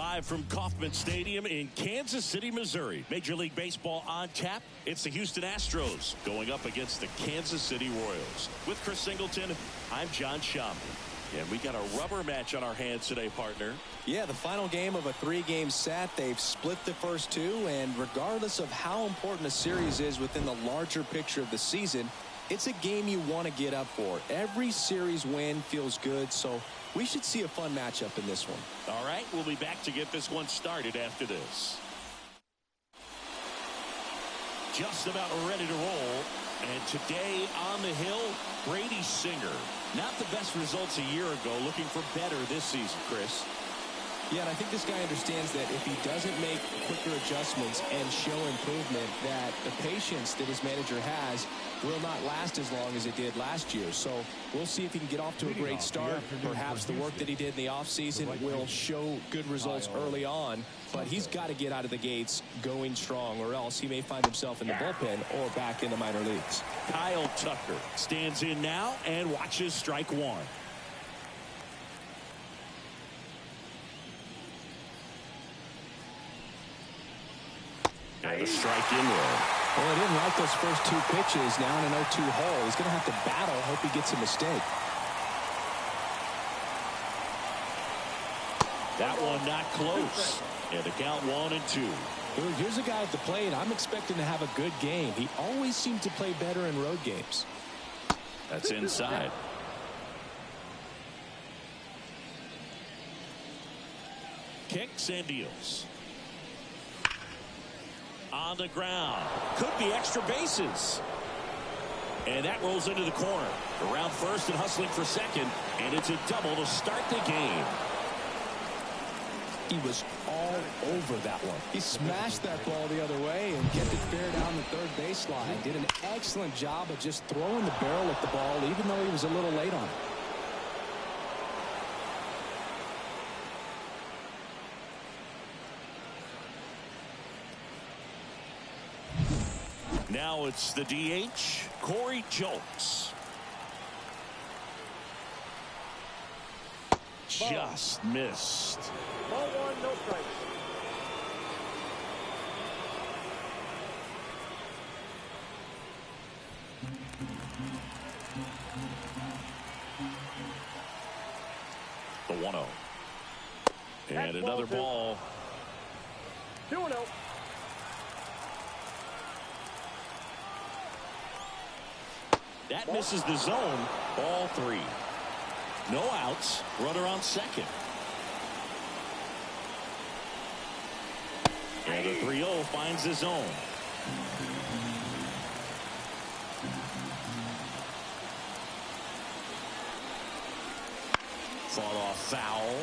Live from Kauffman Stadium in Kansas City, Missouri. Major League Baseball on tap. It's the Houston Astros going up against the Kansas City Royals. With Chris Singleton, I'm John Schaub. And we got a rubber match on our hands today, partner. Yeah, the final game of a 3-game set. They've split the first 2, and regardless of how important a series is within the larger picture of the season, it's a game you want to get up for. Every series win feels good, so we should see a fun matchup in this one. All right, we'll be back to get this one started after this. Just about ready to roll. And today on the hill, Brady Singer. Not the best results a year ago, looking for better this season, Chris. Yeah, and I think this guy understands that if he doesn't make quicker adjustments and show improvement, that the patience that his manager has will not last as long as it did last year. So we'll see if he can get off to a great start. Perhaps the work that he did in the offseason will show good results early on, but he's got to get out of the gates going strong, or else he may find himself in the bullpen or back in the minor leagues. Kyle Tucker stands in now and watches strike one. And a strike in roll. Well, he didn't like those first 2 pitches. Now in an 0-2 hole, he's going to have to battle. Hope he gets a mistake. That one not close. And the count 1-2. Here's a guy at the plate. I'm expecting to have a good game. He always seems to play better in road games. That's inside. Kicks and deals. On the ground. Could be extra bases. And that rolls into the corner. Around first and hustling for second. And it's a double to start the game. He was all over that one. He smashed that ball the other way and kept it fair down the third baseline. Did an excellent job of just throwing the barrel at the ball, even though he was a little late on it. Now it's the DH, Corey Julks. Just missed. Ball 1, no strikes. The 1-0. And another ball. 2-0. That misses the zone. Ball 3. No outs. Runner on second. And the 3-0 finds the zone. Fought off foul.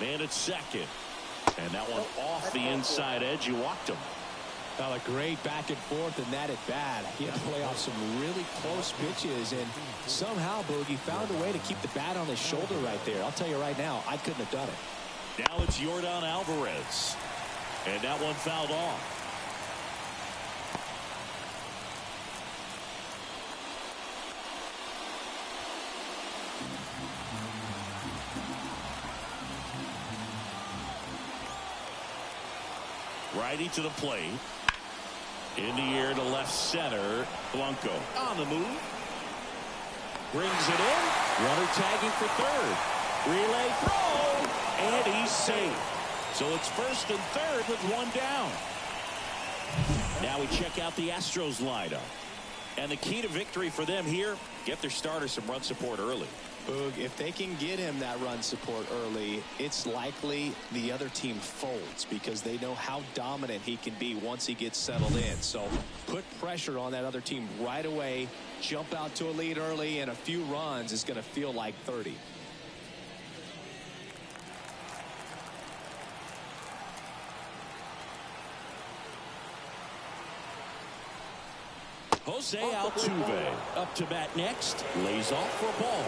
Man at second. And that one off the inside edge. You walked him. Well, a great back and forth and that at bat. He had to play off some really close pitches, and somehow Boogie found a way to keep the bat on his shoulder right there. I'll tell you right now, I couldn't have done it. Now it's Yordan Alvarez. And that one fouled off. Righty to the plate. In the air to left center. Blanco on the move. Brings it in. Runner tagging for third. Relay throw. And he's safe. So it's first and third with one down. Now we check out the Astros lineup. And the key to victory for them here, get their starter some run support early. Boog, if they can get him that run support early, it's likely the other team folds because they know how dominant he can be once he gets settled in. So put pressure on that other team right away. Jump out to a lead early, and a few runs is going to feel like 30. Jose Altuve up to bat next. Lays off for a ball.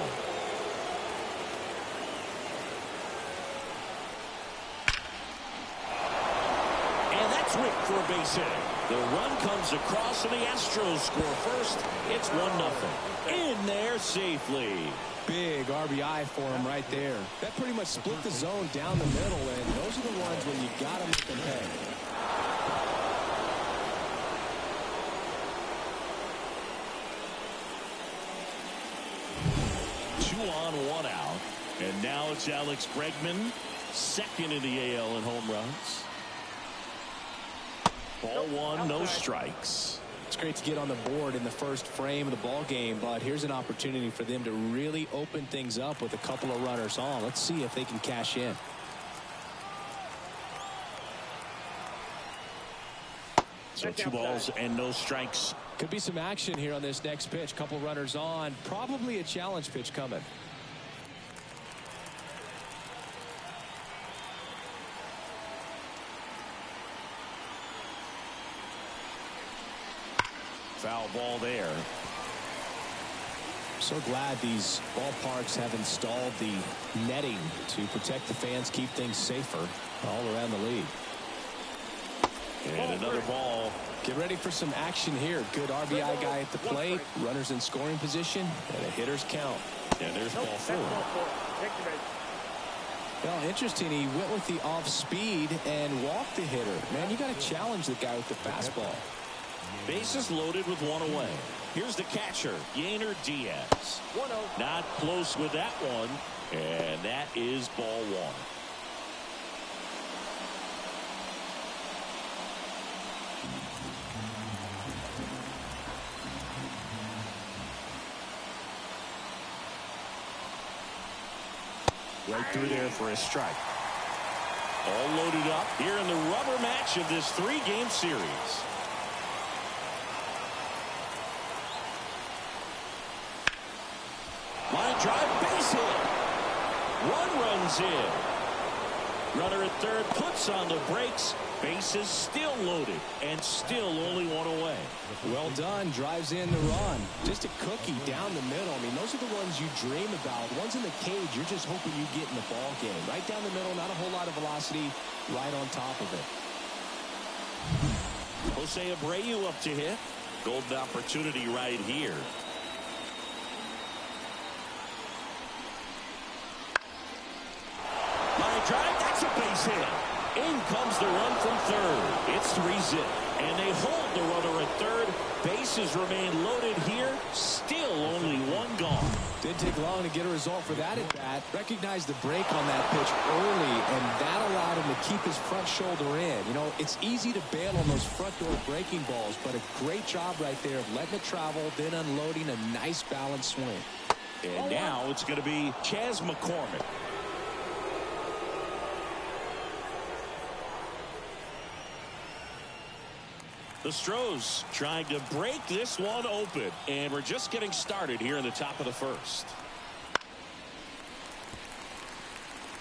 And that's Wick for a base hit. The run comes across, and the Astros score first. It's 1-0. In there safely. Big RBI for him right there. That pretty much split the zone down the middle, and those are the ones where you got to make them pay. Two on, one out. And now it's Alex Bregman, second in the AL in home runs. Ball one, no strikes. It's great to get on the board in the first frame of the ball game, but here's an opportunity for them to really open things up with a couple of runners on. Let's see if they can cash in. So 2 balls and no strikes. Could be some action here on this next pitch. Couple runners on. Probably a challenge pitch coming. Foul ball there. So glad these ballparks have installed the netting to protect the fans, keep things safer all around the league. And another ball. Get ready for some action here. Good RBI guy at the plate. Runners in scoring position. And a hitter's count. And there's ball 4. Well, interesting. He went with the off speed and walked the hitter. Man, you got to challenge the guy with the fastball. Bases loaded with 1 away. Here's the catcher, Yainer Diaz. 1-0. Not close with that one. And that is ball 1. Right through there for a strike. All loaded up here in the rubber match of this 3-game series. Line drive, base hit. One runs in. Runner at third puts on the brakes. Bases still loaded and still only 1 away. Well done. Drives in the run. Just a cookie down the middle. I mean, those are the ones you dream about. Ones in the cage, you're just hoping you get in the ball game. Right down the middle, not a whole lot of velocity, right on top of it. Jose Abreu up to hit. Golden opportunity right here. Line drive, that's a base hit. In comes the run from third. It's 3-zip. And they hold the runner at third. Bases remain loaded here. Still only 1 gone. Didn't take long to get a result for that at bat. Recognized the break on that pitch early, and that allowed him to keep his front shoulder in. You know, it's easy to bail on those front door breaking balls, but a great job right there of letting it travel, then unloading a nice balanced swing. And now it's going to be Chas McCormick. The Astros trying to break this one open, and we're just getting started here in the top of the first.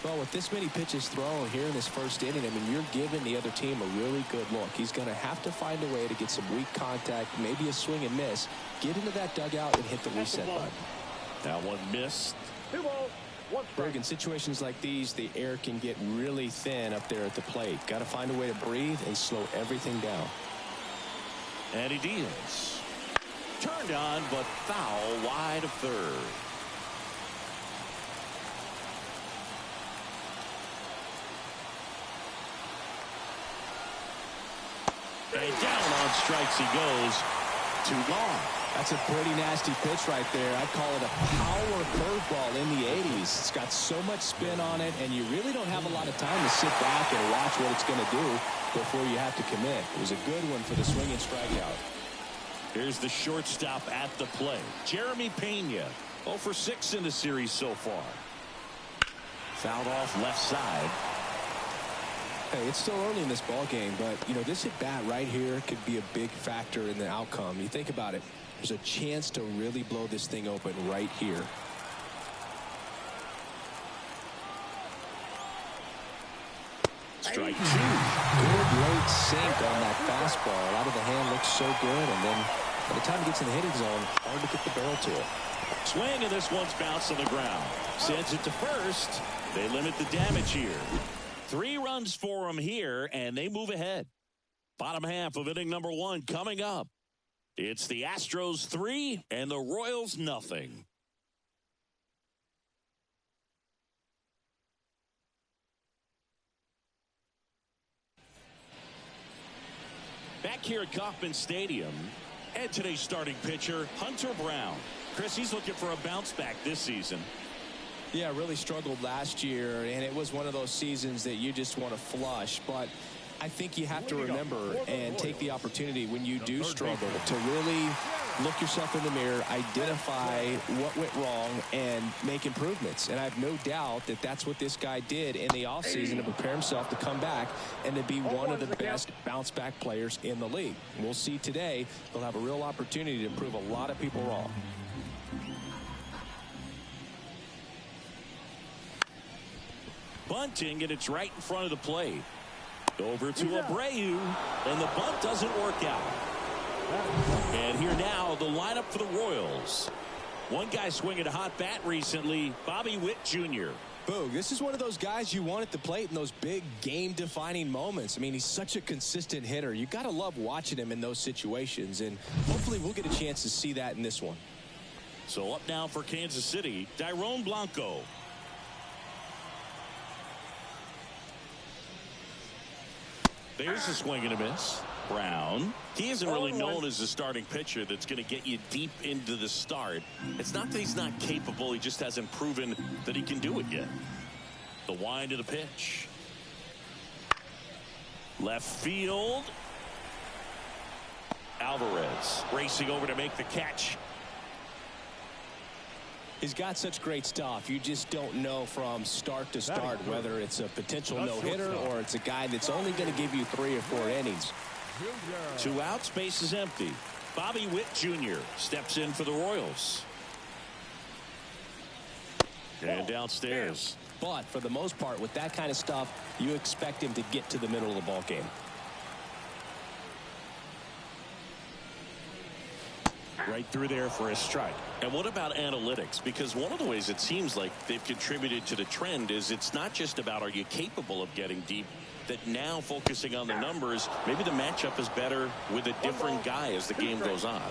Well, with this many pitches thrown here in this first inning, I mean, you're giving the other team a really good look. He's going to have to find a way to get some weak contact, maybe a swing and miss, get into that dugout and hit the reset button. That one missed. 2 balls, 1 strike. Berg, in situations like these, the air can get really thin up there at the plate. Got to find a way to breathe and slow everything down. And he deals. Turned on, but foul wide of third. And down on strikes he goes. 2 gone. That's a pretty nasty pitch right there. I'd call it a power curveball in the 80s. It's got so much spin on it, and you really don't have a lot of time to sit back and watch what it's going to do before you have to commit. It was a good one for the swinging strikeout. Here's the shortstop at the plate. Jeremy Pena, 0 for 6 in the series so far. Fouled off left side. Hey, it's still early in this ball game, but you know, this at bat right here could be a big factor in the outcome. You think about it, there's a chance to really blow this thing open right here. Strike 2. Good late sink on that fastball. Out of the hand, looks so good, and then by the time it gets in the hitting zone, hard to get the barrel to it. Swing, and this one's bounced on the ground. Sends it to first. They limit the damage here. 3 runs for them here, and they move ahead. Bottom half of inning number 1 coming up. It's the Astros 3 and the Royals nothing. Back here at Kauffman Stadium, and today's starting pitcher, Hunter Brown. Chris, he's looking for a bounce back this season. Yeah, really struggled last year, and it was one of those seasons that you just want to flush. But I think you have to remember and take the opportunity when you do struggle to really look yourself in the mirror, identify what went wrong, and make improvements. And I have no doubt that that's what this guy did in the offseason to prepare himself to come back and to be one of the best bounce-back players in the league. We'll see today. He'll have a real opportunity to prove a lot of people wrong. Bunting, and it's right in front of the plate. Over to Abreu, and the bunt doesn't work out. And here now, the lineup for the Royals. One guy swinging a hot bat recently, Bobby Witt Jr. Boog, this is one of those guys you want at the plate in those big game-defining moments. I mean, he's such a consistent hitter. You got to love watching him in those situations, and hopefully we'll get a chance to see that in this one. So up now for Kansas City, Dairon Blanco. There's a swing and a miss. Brown. He isn't really known as a starting pitcher that's going to get you deep into the start. It's not that he's not capable. He just hasn't proven that he can do it yet. The wind of the pitch. Left field. Alvarez racing over to make the catch. He's got such great stuff. You just don't know from start to start whether it's a potential no-hitter or it's a guy that's only going to give you 3 or 4 innings. 2 outs, base is empty. Bobby Witt Jr. steps in for the Royals. And downstairs. But for the most part, with that kind of stuff, you expect him to get to the middle of the ball game. Right through there for a strike. And what about analytics? Because one of the ways it seems like they've contributed to the trend is it's not just about are you capable of getting deep, that now focusing on the numbers, maybe the matchup is better with a different guy as the game goes on.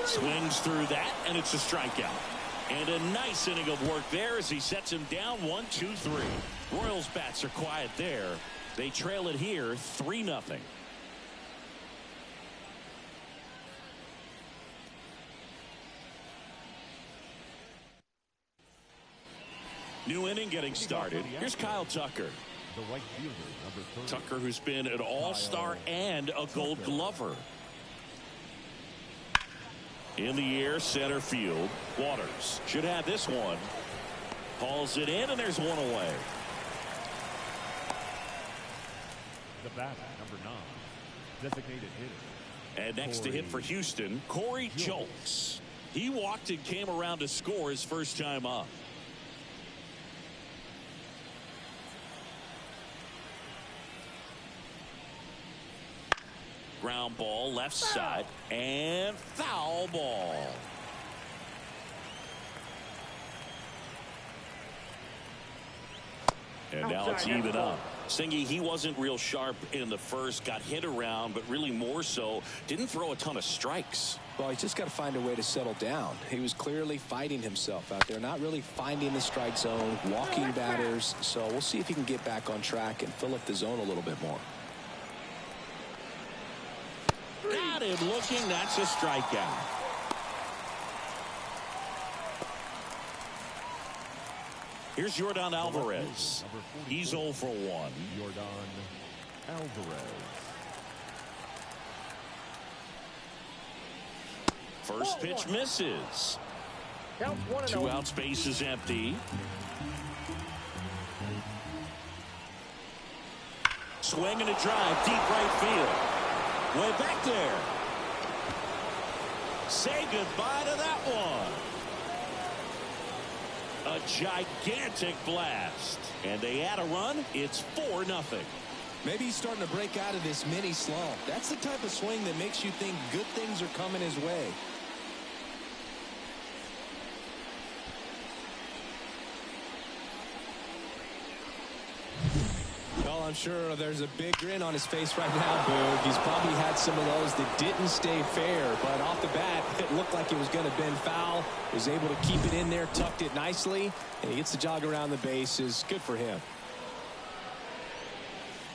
Swings through that, and it's a strikeout. And a nice inning of work there as he sets him down 1-2-3. Royals bats are quiet there. They trail it here 3-0. New inning getting started. Here's Kyle Tucker. Tucker, who's been an all-star and a Gold Glover. In the air, center field. Waters should have this one. Hauls it in, and there's one away. The batter, number 9, designated hitter. And next to hit for Houston, Corey Julks. He walked and came around to score his first time up. Ground ball left side and foul ball. And now it's even up. Singy, he wasn't real sharp in the first, got hit around, but really more so, didn't throw a ton of strikes. Well, he's just got to find a way to settle down. He was clearly fighting himself out there, not really finding the strike zone, walking batters. So we'll see if he can get back on track and fill up the zone a little bit more. Got him looking. That's a strikeout. Here's Yordan Alvarez. He's 0 for 1. Yordan Alvarez. First pitch misses. 2 outs, base is empty. Swing and a drive, deep right field. Way back there. Say goodbye to that one. A gigantic blast. And they add a run. It's 4-0. Maybe he's starting to break out of this mini slump. That's the type of swing that makes you think good things are coming his way. I'm sure there's a big grin on his face right now, Boog. He's probably had some of those that didn't stay fair, but off the bat, it looked like it was going to bend foul. Was able to keep it in there, tucked it nicely, and he gets the jog around the bases. Good for him.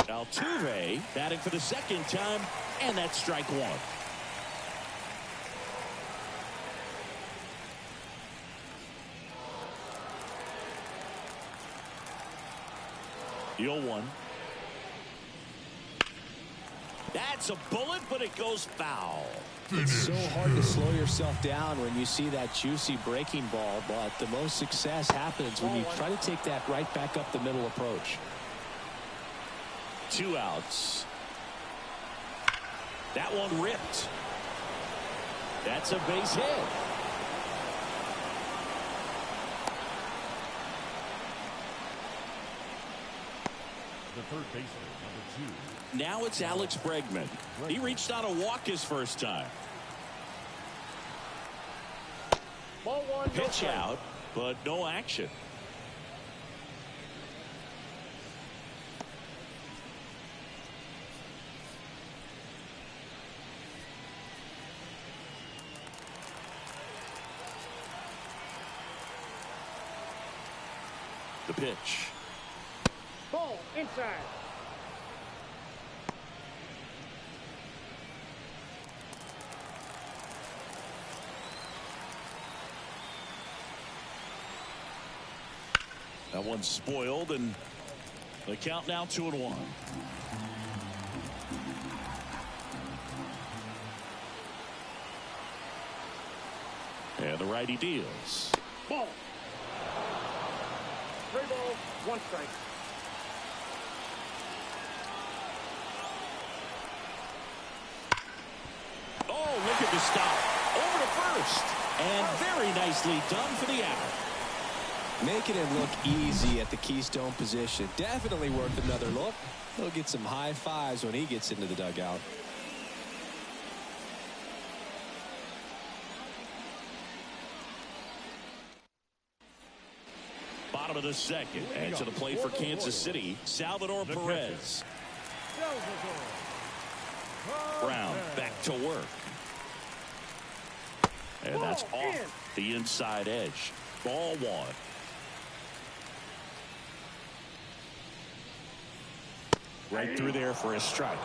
Altuve batting for the second time, and that's strike one. The 0-1. That's a bullet, but it goes foul. It's so hard to slow yourself down when you see that juicy breaking ball, but the most success happens when you try to take that right back up the middle approach. 2 outs. That one ripped. That's a base hit. The third baseman, number 2. Now it's Alex Bregman. He reached on a walk his first time. Ball 1. Pitch out, but no action. The pitch. Ball inside. That one's spoiled, and the count now 2-1. And the righty deals. Ball. 3 balls, 1 strike. Oh, look at the stop. Over to first. And very nicely done for the out. Making it look easy at the Keystone position. Definitely worth another look. He'll get some high fives when he gets into the dugout. Bottom of the second. And to the plate for Kansas City, Salvador Perez. Brown back to work. And that's off the inside edge. Ball 1. Right through there for a strike.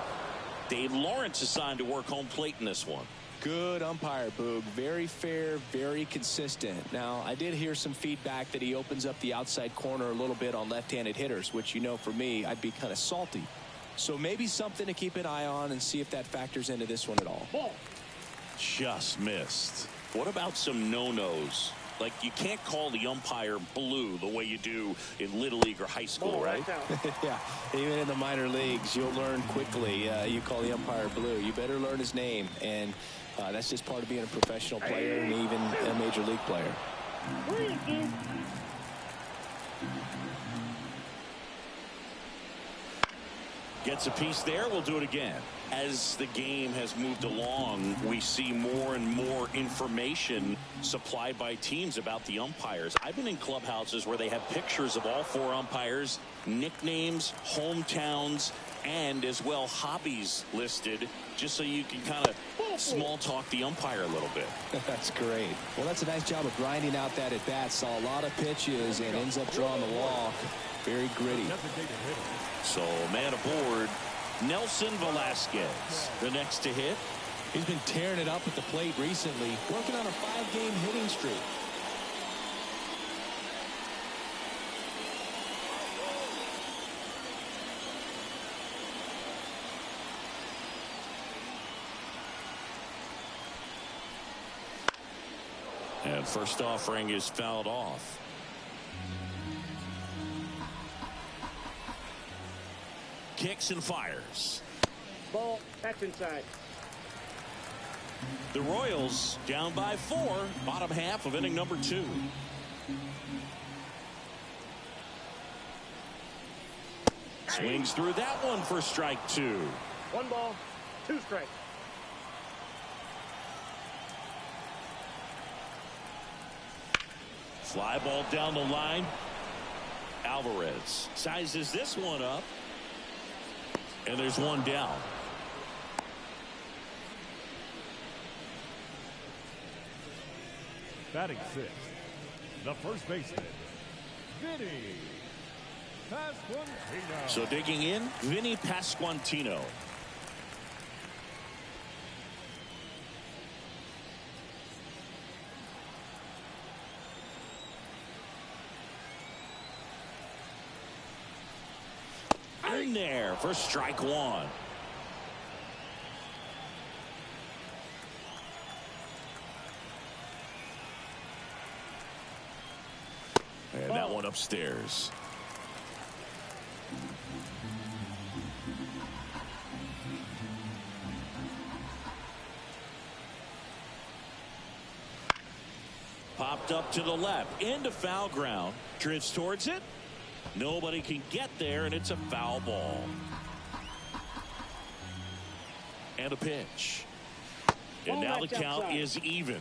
Dave Lawrence assigned to work home plate in this one. Good umpire, Boog. Very fair, very consistent. Now, I did hear some feedback that he opens up the outside corner a little bit on left-handed hitters, which, you know, for me, I'd be kind of salty. So maybe something to keep an eye on and see if that factors into this one at all. Ball. Just missed. What about some no-nos? Like, you can't call the umpire blue the way you do in Little League or high school, right? Yeah, even in the minor leagues, you'll learn quickly. You call the umpire blue. You better learn his name, and that's just part of being a professional player and even a major league player. Gets a piece there. We'll do it again. As the game has moved along, we see more and more information supplied by teams about the umpires. I've been in clubhouses where they have pictures of all 4 umpires, nicknames, hometowns, and as well hobbies listed, just so you can kind of small talk the umpire a little bit. That's great. Well, that's a nice job of grinding out that at bat. Saw a lot of pitches and ends up drawing the walk. Very gritty. So man aboard, Nelson Velasquez, the next to hit. He's been tearing it up at the plate recently, working on a 5-game hitting streak. And first offering is fouled off. Kicks and fires. Ball. That's inside. The Royals down by 4, bottom half of inning number 2. Swings through that one for strike 2. 1 ball, 2 strikes. Fly ball down the line. Alvarez sizes this one up. And there's one down. Batting sixth, the first baseman, Vinny Pasquantino. So digging in, Vinny Pasquantino. In there for strike one. And that one upstairs. Popped up to the left into foul ground. Drifts towards it. Nobody can get there, and it's a foul ball. And a pitch. And now the count is even.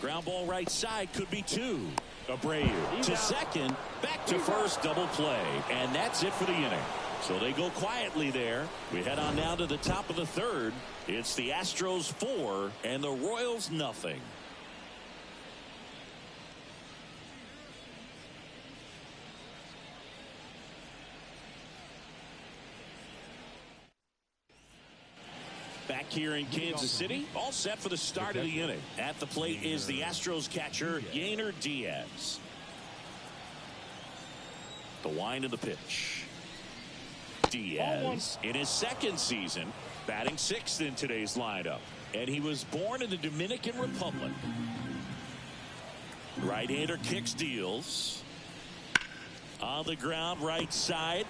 Ground ball right side, could be two. Abreu to second, back to first, double play. And that's it for the inning. So they go quietly there. We head on now to the top of the third. It's the Astros 4 and the Royals nothing. Back here in Kansas City, all set for the start of the inning. At the plate is the Astros catcher, Yainer Diaz. The wind of the pitch. Diaz in his second season, batting sixth in today's lineup. And he was born in the Dominican Republic. Right-hander kicks, deals. On the ground, right side.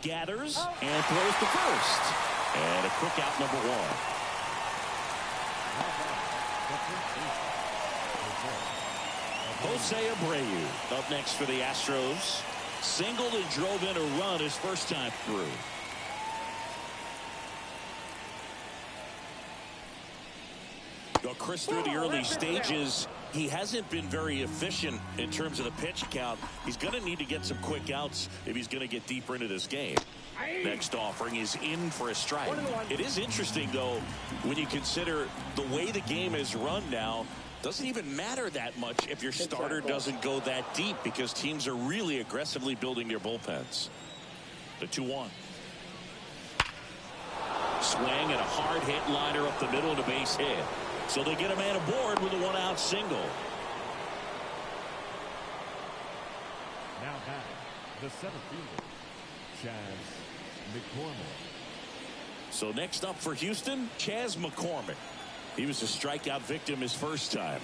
Gathers and throws to first. And a quick out, number one. Jose Abreu up next for the Astros. Singled and drove in a run his first time through. Chris, through the early stages, he hasn't been very efficient in terms of the pitch count. He's going to need to get some quick outs if he's going to get deeper into this game. Next offering is in for a strike. It is interesting, though, when you consider the way the game is run now. Doesn't even matter that much if your starter doesn't go that deep, because teams are really aggressively building their bullpens. The 2-1. Swing and a hard hit liner up the middle of the base hit. So they get a man aboard with a one-out single. Now back, the center fielder, Chas McCormick. So next up for Houston, Chas McCormick. He was a strikeout victim his first time.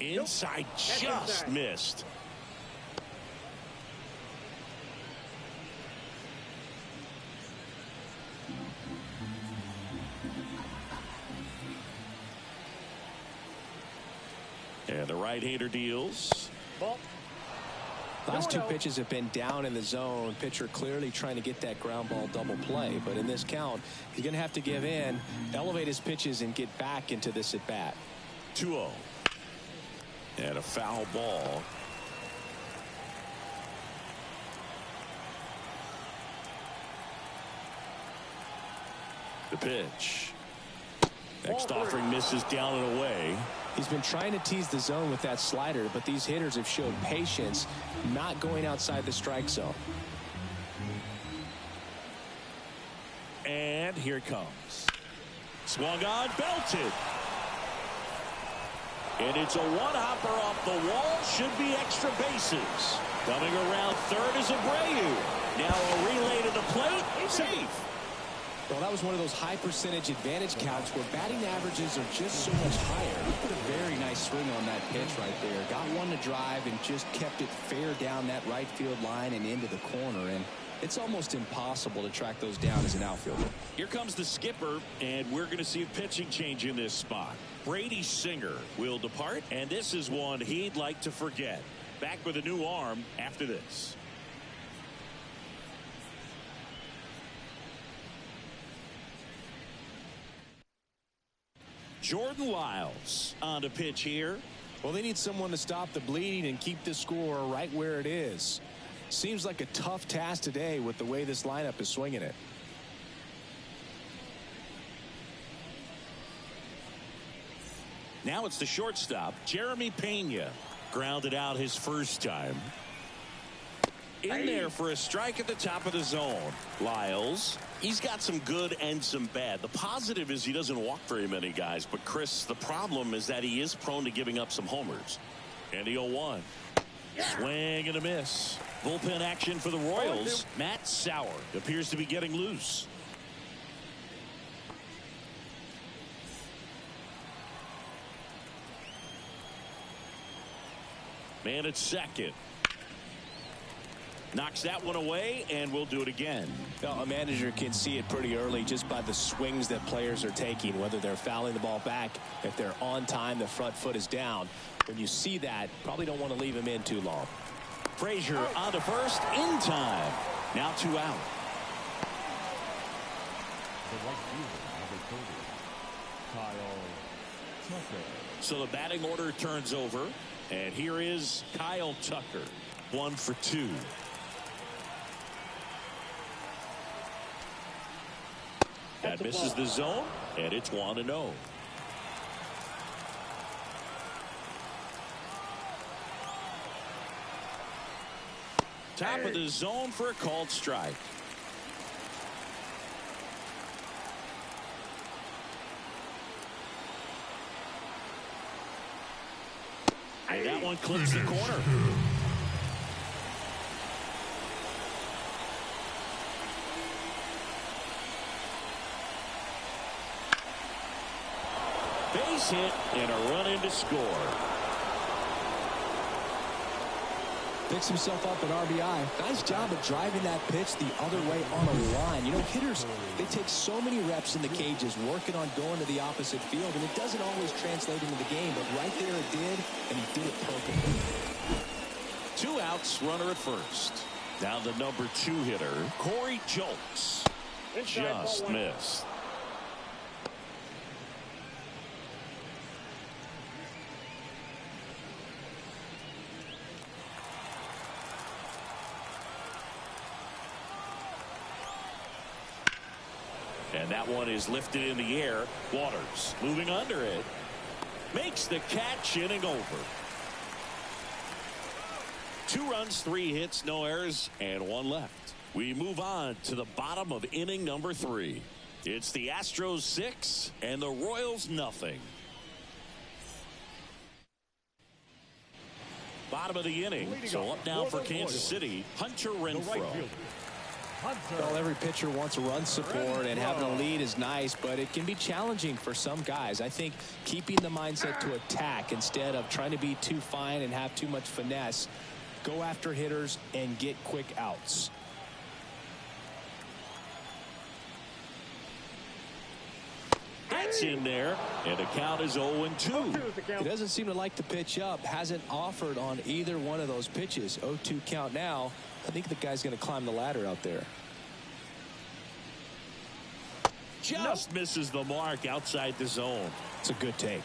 Inside, just missed. And the right-hander deals. Ball. Last two pitches have been down in the zone. Pitcher clearly trying to get that ground ball double play. But in this count, he's going to have to give in, elevate his pitches, and get back into this at-bat. 2-0. And a foul ball. The pitch. Next offering misses down and away. He's been trying to tease the zone with that slider, but these hitters have showed patience, not going outside the strike zone. And here it comes. Swung on, belted. And it's a one-hopper off the wall. Should be extra bases. Coming around third is Abreu. Now a relay to the plate. Safe. Well, that was one of those high percentage advantage counts where batting averages are just so much higher. He put a very nice swing on that pitch right there. Got one to drive and just kept it fair down that right field line and into the corner. And it's almost impossible to track those down as an outfielder. Here comes the skipper, and we're going to see a pitching change in this spot. Brady Singer will depart, and this is one he'd like to forget. Back with a new arm after this. Jordan Lyles on the pitch here. Well, they need someone to stop the bleeding and keep the score right where it is. Seems like a tough task today with the way this lineup is swinging it. Now it's the shortstop, Jeremy Pena. Grounded out his first time. In there for a strike at the top of the zone. Lyles, he's got some good and some bad. The positive is he doesn't walk very many guys. But, Chris, the problem is that he is prone to giving up some homers. And the 0-1. Swing and a miss. Bullpen action for the Royals. Matt Sauer appears to be getting loose. Man at second. Knocks that one away, and we'll do it again. A manager can see it pretty early just by the swings that players are taking, whether they're fouling the ball back, if they're on time, the front foot is down. When you see that, probably don't want to leave him in too long. Frazier on to first in time. Now 2 out. The right fielder, number 30, Kyle Tucker. So the batting order turns over, and here is Kyle Tucker. 1 for 2. That misses the zone, and it's 1-0. Top of the zone for a called strike. And that one clips the corner. Base hit and a run in to score. Picks himself up an RBI. Nice job of driving that pitch the other way on a line. You know, hitters, they take so many reps in the cages working on going to the opposite field, and it doesn't always translate into the game, but right there it did, and he did it perfectly. 2 outs, runner at first. Now the number 2 hitter, Corey Julks. Just missed. And that one is lifted in the air. Waters moving under it. Makes the catch, inning over. 2 runs, 3 hits, no errors, and 1 left. We move on to the bottom of inning number 3. It's the Astros 6 and the Royals nothing. Bottom of the inning. So up now for Kansas City, Hunter Renfroe. Well, every pitcher wants a run support, and having a lead is nice, but it can be challenging for some guys. I think keeping the mindset to attack instead of trying to be too fine and have too much finesse, go after hitters and get quick outs. That's in there, and the count is 0-2. He doesn't seem to like to pitch up, hasn't offered on either one of those pitches. 0-2 count now. I think the guy's going to climb the ladder out there. Just misses the mark outside the zone. It's a good take.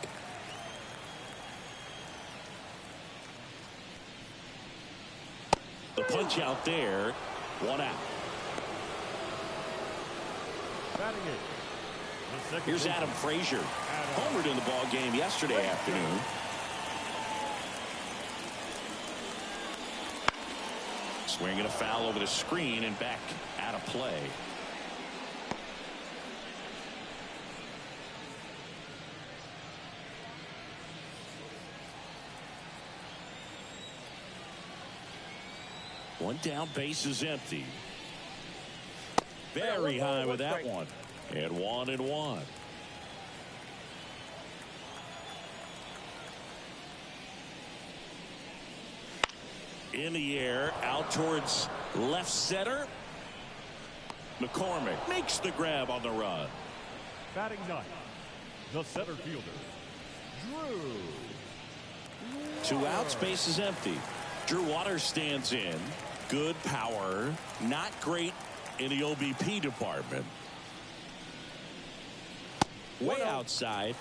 The punch out there. 1 out. Here's Adam Frazier. Homered in the ball game yesterday afternoon. Swinging a foul over the screen and back out of play. One down, base is empty. Very high with that one. And 1-1. In the air, out towards left center. McCormick makes the grab on the run. Batting 9, the center fielder, Drew. 2 outs, base is empty. Drew Waters stands in. Good power, not great in the OBP department. Way outside.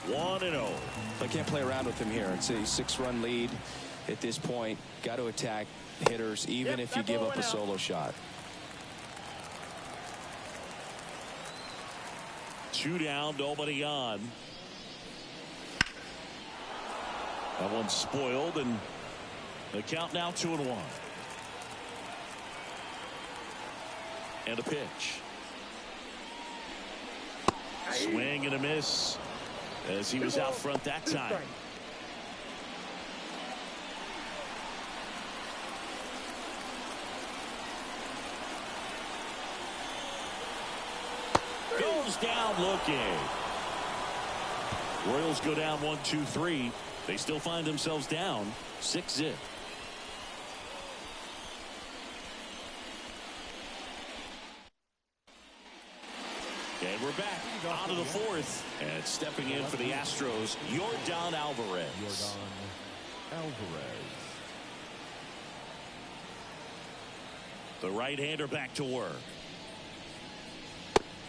1-0. I can't play around with him here. It's a 6-run lead at this point. Got to attack hitters even if you give up a solo shot. 2 down, nobody on. That one's spoiled, and the count now 2-1. And a pitch. Swing and a miss as he was out front that time. Goes down looking. Royals go down 1-2-3. They still find themselves down 6-0. And we're back out of the fourth. And stepping in for the Astros, Yordan Alvarez. The right-hander back to work.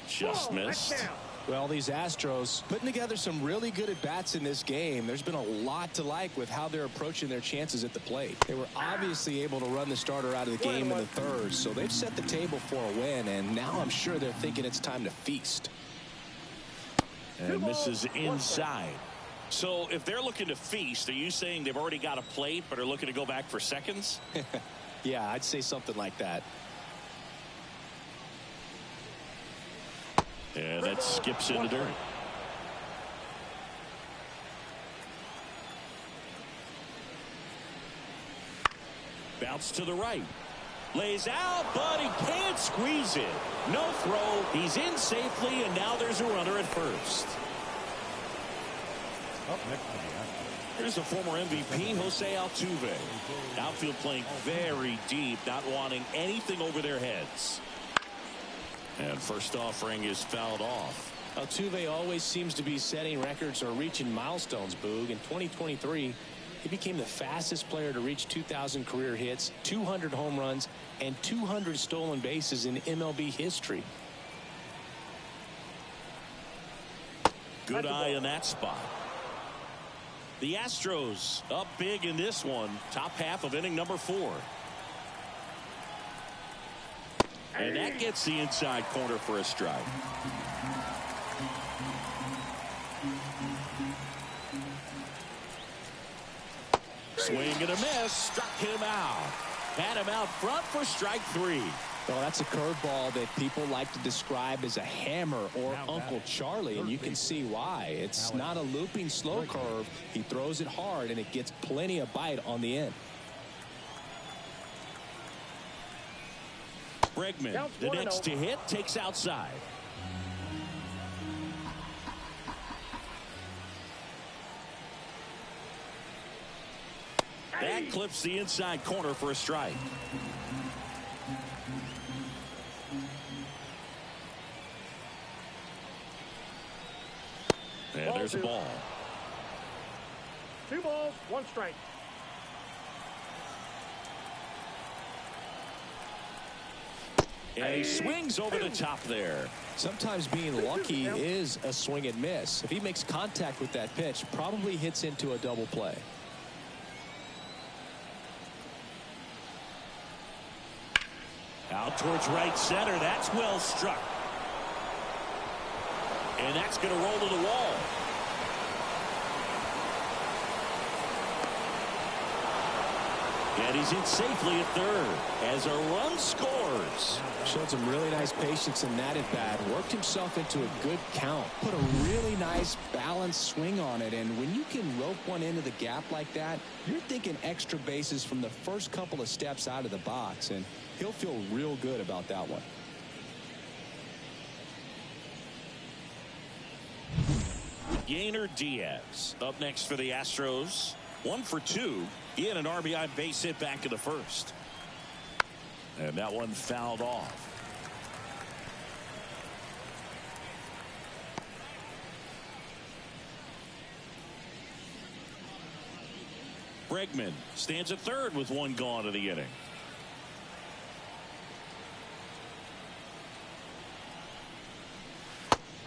Just missed. Well, these Astros putting together some really good at-bats in this game. There's been a lot to like with how they're approaching their chances at the plate. They were obviously able to run the starter out of the game in the third, so they've set the table for a win, and now I'm sure they're thinking it's time to feast. And misses inside. So if they're looking to feast, are you saying they've already got a plate but are looking to go back for seconds? Yeah, I'd say something like that. And that skips in the dirt. Bounce to the right. Lays out, but he can't squeeze it. No throw. He's in safely, and now there's a runner at first. Up next to the Astros. Here's the former MVP, Jose Altuve. Outfield playing very deep, not wanting anything over their heads. And first offering is fouled off. Altuve always seems to be setting records or reaching milestones, Boog. In 2023, he became the fastest player to reach 2,000 career hits, 200 home runs, and 200 stolen bases in MLB history. Good eye in that spot. The Astros up big in this one. Top half of inning number 4. And that gets the inside corner for a strike. Swing and a miss. Struck him out. Had him out front for strike 3. Well, that's a curveball that people like to describe as a hammer or Uncle Charlie, and you can see why. It's not a looping slow curve. He throws it hard, and it gets plenty of bite on the end. Bregman, the next to hit, takes outside. That clips the inside corner for a strike. And there's a ball. 2 balls, 1 strike. And he swings over the top there. Sometimes being lucky is a swing and miss. If he makes contact with that pitch, probably hits into a double play. Out towards right center. That's well struck. And that's going to roll to the wall. And he's in safely at third as a run scores. Showed some really nice patience in that at bat. Worked himself into a good count. Put a really nice balanced swing on it. And when you can rope one into the gap like that, you're thinking extra bases from the first couple of steps out of the box. And he'll feel real good about that one. Yainer Diaz up next for the Astros. 1 for 2. He had an RBI base hit back in the first. And that one fouled off. Bregman stands at third with 1 gone of the inning.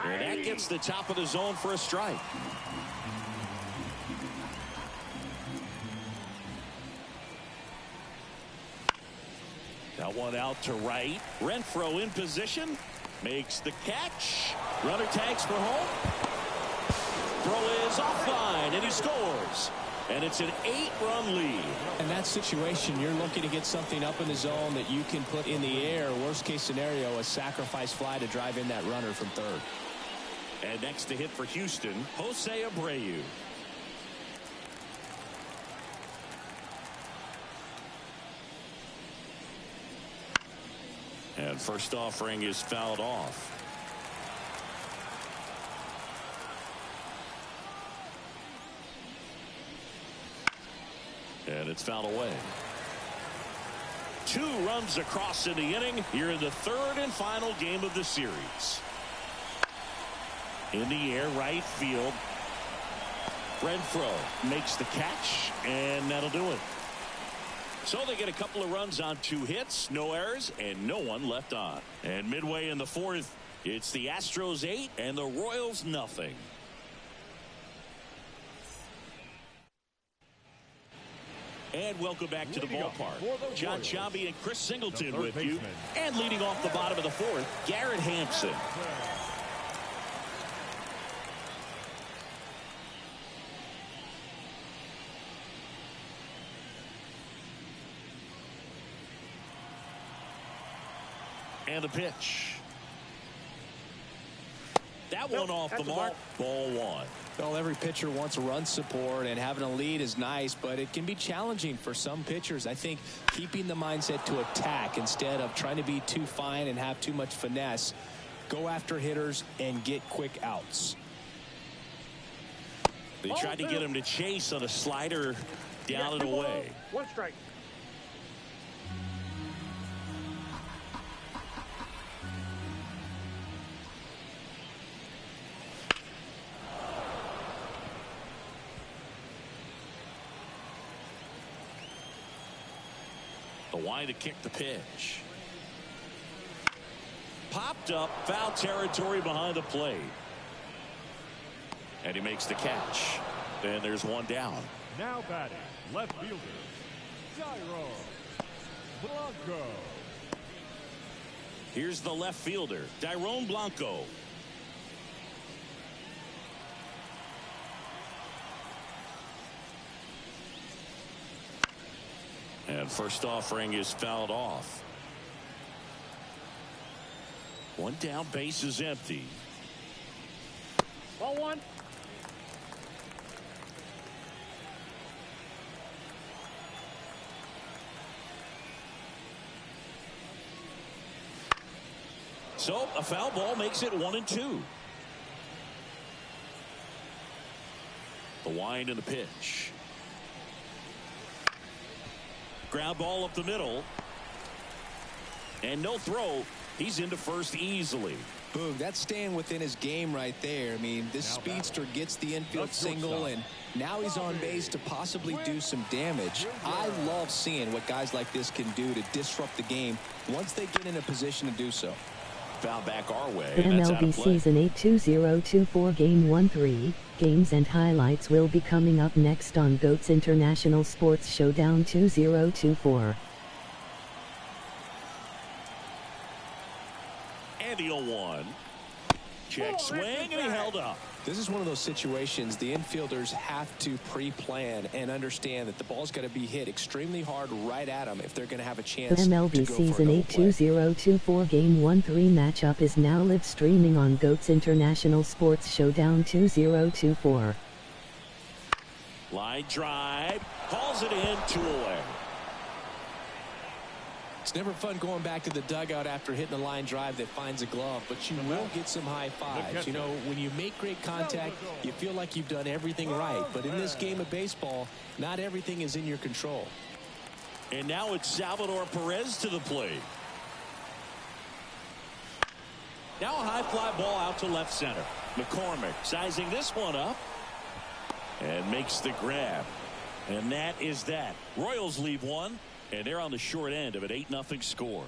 And that gets the top of the zone for a strike. That one out to right. Renfroe in position. Makes the catch. Runner tags for home. Throw is offline, and he scores. And it's an 8-run lead. In that situation, you're looking to get something up in the zone that you can put in the air. Worst case scenario, a sacrifice fly to drive in that runner from third. And next to hit for Houston, Jose Abreu. And first offering is fouled off. And it's fouled away. 2 runs across in the inning here in the third and final game of the series. In the air, right field. Renfroe makes the catch, and that'll do it. So they get a couple of runs on 2 hits, no errors, and no one left on. And midway in the fourth, it's the Astros 8 and the Royals nothing. And welcome back to the ballpark. John Sciambi and Chris Singleton with you. And leading off the bottom of the fourth, Garrett Hampson. And the pitch. That one off the mark. Ball 1. Well, every pitcher wants run support, and having a lead is nice, but it can be challenging for some pitchers. I think keeping the mindset to attack instead of trying to be too fine and have too much finesse. Go after hitters and get quick outs. They tried to get him to chase on a slider down and away. 1 strike. The wind to kick the pitch. Popped up, foul territory behind the plate. And he makes the catch. And there's one down. Now batting, left fielder, Dairo Blanco. Here's the left fielder, Dairon Blanco. And first offering is fouled off. 1 down, base is empty. Ball 1. So a foul ball makes it 1-2. The wind and the pitch. Ground ball up the middle. And no throw. He's into first easily. Boom, that's staying within his game right there. I mean, this speedster gets the infield single, and now he's on base to possibly do some damage. I love seeing what guys like this can do to disrupt the game once they get in a position to do so. Foul back our way. The MLB Season 8 2024 Game 1-3 games and highlights will be coming up next on GOAT's International Sports Showdown 2024. And the 0-1. Check swing, and he held up. This is one of those situations the infielders have to pre-plan and understand that the ball's got to be hit extremely hard right at them if they're going to have a chance. The MLB Season 8 2024 Game 1-3 matchup is now live streaming on GOAT's International Sports Showdown 2024. Line drive, calls it in, 2 away. It's never fun going back to the dugout after hitting a line drive that finds a glove, but you will get some high fives. You know, when you make great contact, you feel like you've done everything right. But in this game of baseball, not everything is in your control. And now it's Salvador Perez to the plate. Now a high fly ball out to left center. McCormick sizing this one up and makes the grab. And that is that. Royals leave 1. And they're on the short end of an 8-0 score.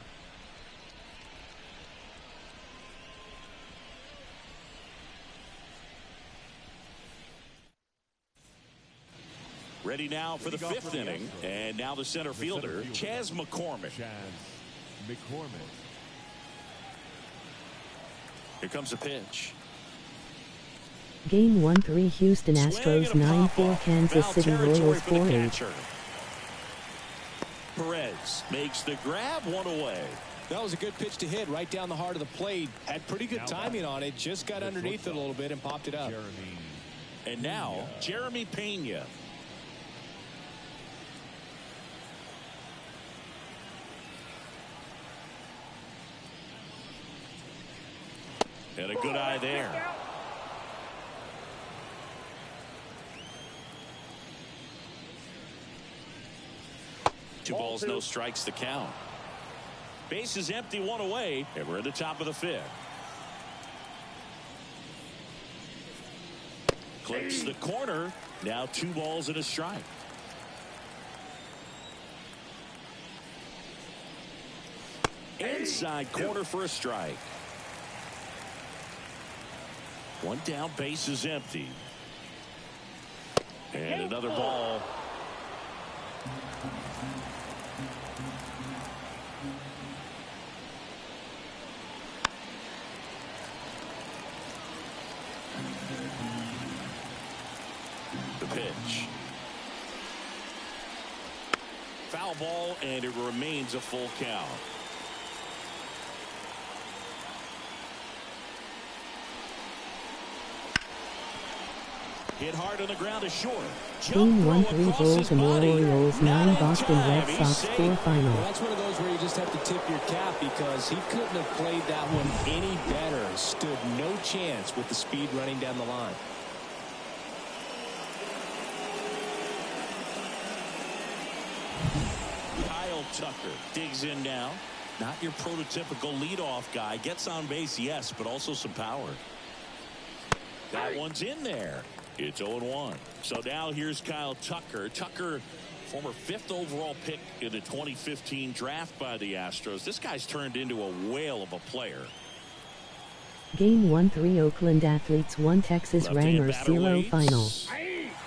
Ready now for the fifth inning. And now the center fielder, Chas McCormick. Here comes the pitch. Game 1-3 Houston Astros 9-4 Kansas City Royals 4-8. Perez makes the grab, one away. That was a good pitch to hit right down the heart of the plate. Had pretty good timing on it. Just got underneath it a little bit and popped it up. And now, Jeremy Pena. And a good eye there. Two balls, no strikes, the count. Base is empty, one away, and we're at the top of the fifth. Clips the corner. Now 2 balls and a strike. Inside corner for a strike. One down, base is empty. And another ball. The pitch. Foul ball, and it remains a full count. Hit hard on the ground is short. Game 1-3 Baltimore Orioles 9 Boston Red Sox 4 final. Well, that's one of those where you just have to tip your cap because he couldn't have played that one any better. Stood no chance with the speed running down the line. Kyle Tucker digs in now. Not your prototypical leadoff guy. Gets on base, yes, but also some power. That one's in there. It's 0-1. So now here's Kyle Tucker. Tucker, former 5th overall pick in the 2015 draft by the Astros. This guy's turned into a whale of a player. Game 1-3 Oakland Athletes 1 Texas Rangers 0 final.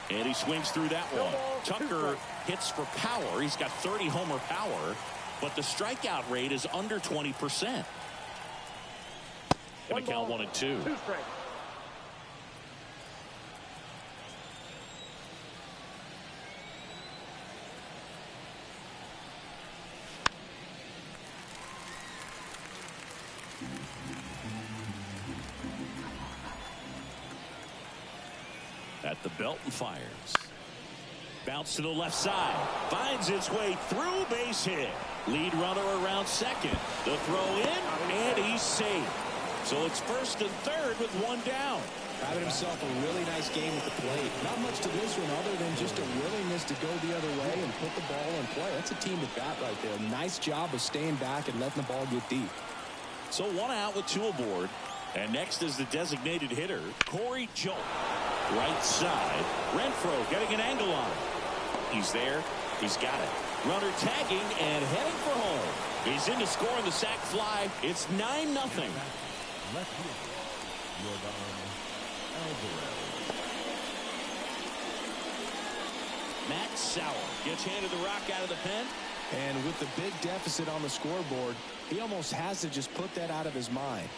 And he swings through that one. Tucker hits for power. He's got 30 homer power, but the strikeout rate is under 20%. Gonna count 1-2. 2 strikes. At the belt and fires. Bounce to the left side. Finds its way through, base hit. Lead runner around second. The throw in, and he's safe. So it's first and third with 1 down. Having himself a really nice game at the plate. Not much to this one other than just a willingness to go the other way and put the ball in play. That's a team at bat right there. Nice job of staying back and letting the ball get deep. So 1 out with 2 aboard. And next is the designated hitter, Corey Jolt. Right side. Renfroe getting an angle on it. He's there. He's got it. Runner tagging and heading for home. He's in to score on the sac fly. It's 9-0. Left field. Matt Sauer gets handed the rock out of the pen. And with the big deficit on the scoreboard, he almost has to just put that out of his mind.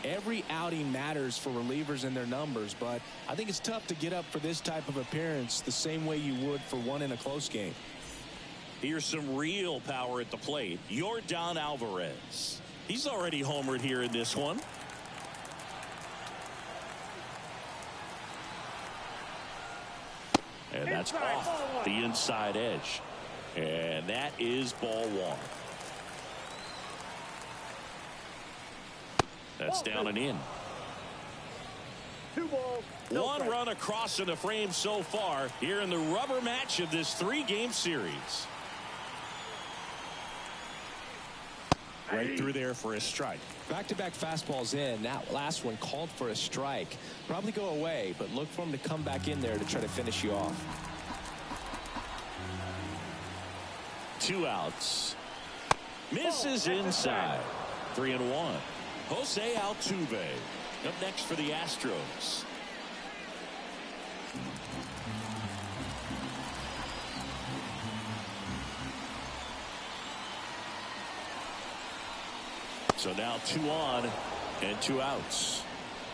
Every outing matters for relievers and their numbers, but I think it's tough to get up for this type of appearance the same way you would for one in a close game. Here's some real power at the plate. Yordan Alvarez. He's already homered here in this one. And that's off the inside edge. And that is ball 1. That's down and in. 2 balls. No 1 strikes. run across in the frame so far here in the rubber match of this 3-game series. Right through there for a strike. Back-to-back fastballs in. That last one called for a strike. Probably go away, but look for him to come back in there to try to finish you off. 2 outs. Misses inside. 3-1. Jose Altuve up next for the Astros. So now 2 on and 2 outs.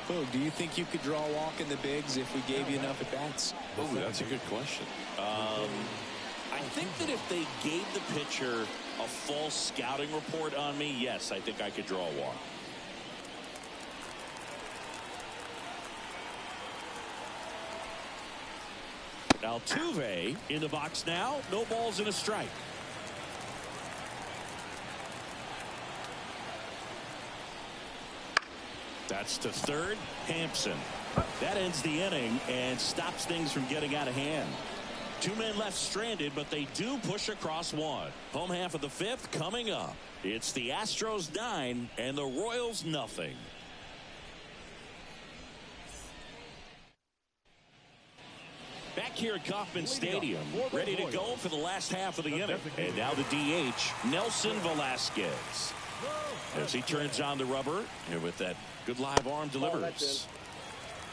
Boog, do you think you could draw a walk in the bigs if we gave you enough at bats? Oh, that's a good question. I think that if they gave the pitcher a full scouting report on me, yes, I think I could draw a walk. Altuve in the box now. No balls and a strike. That's to third. Hampson. That ends the inning and stops things from getting out of hand. 2 men left stranded, but they do push across 1. Home half of the 5th coming up. It's the Astros 9 and the Royals nothing. Back here at Kauffman Stadium, ready to go for the last half of the inning. And now the DH, Nelson Velasquez. As he turns on the rubber, and with that good live arm delivers.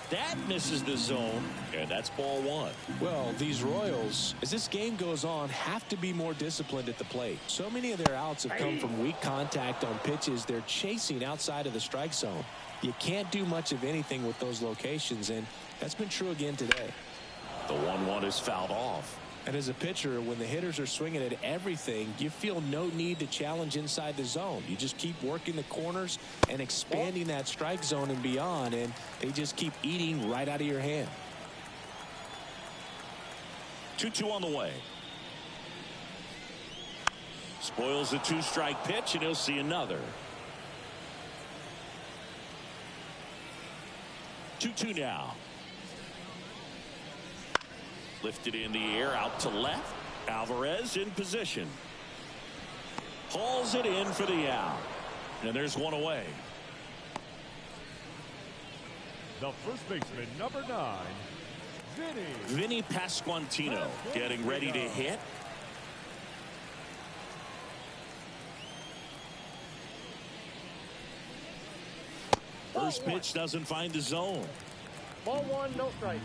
That misses the zone, and that's ball 1. Well, these Royals, as this game goes on, have to be more disciplined at the plate. So many of their outs have come from weak contact on pitches they're chasing outside of the strike zone. You can't do much of anything with those locations, and that's been true again today. The 1-1 is fouled off. And as a pitcher, when the hitters are swinging at everything, you feel no need to challenge inside the zone. You just keep working the corners and expanding that strike zone and beyond, and they just keep eating right out of your hand. 2-2 on the way. Spoils a 2-strike pitch, and he'll see another. 2-2 now. Lifted in the air, out to left. Alvarez in position. Hauls it in for the out. And there's 1 away. The first baseman, number 9, Vinny Pasquantino getting ready to hit. First pitch doesn't find the zone. Ball 1, no strike.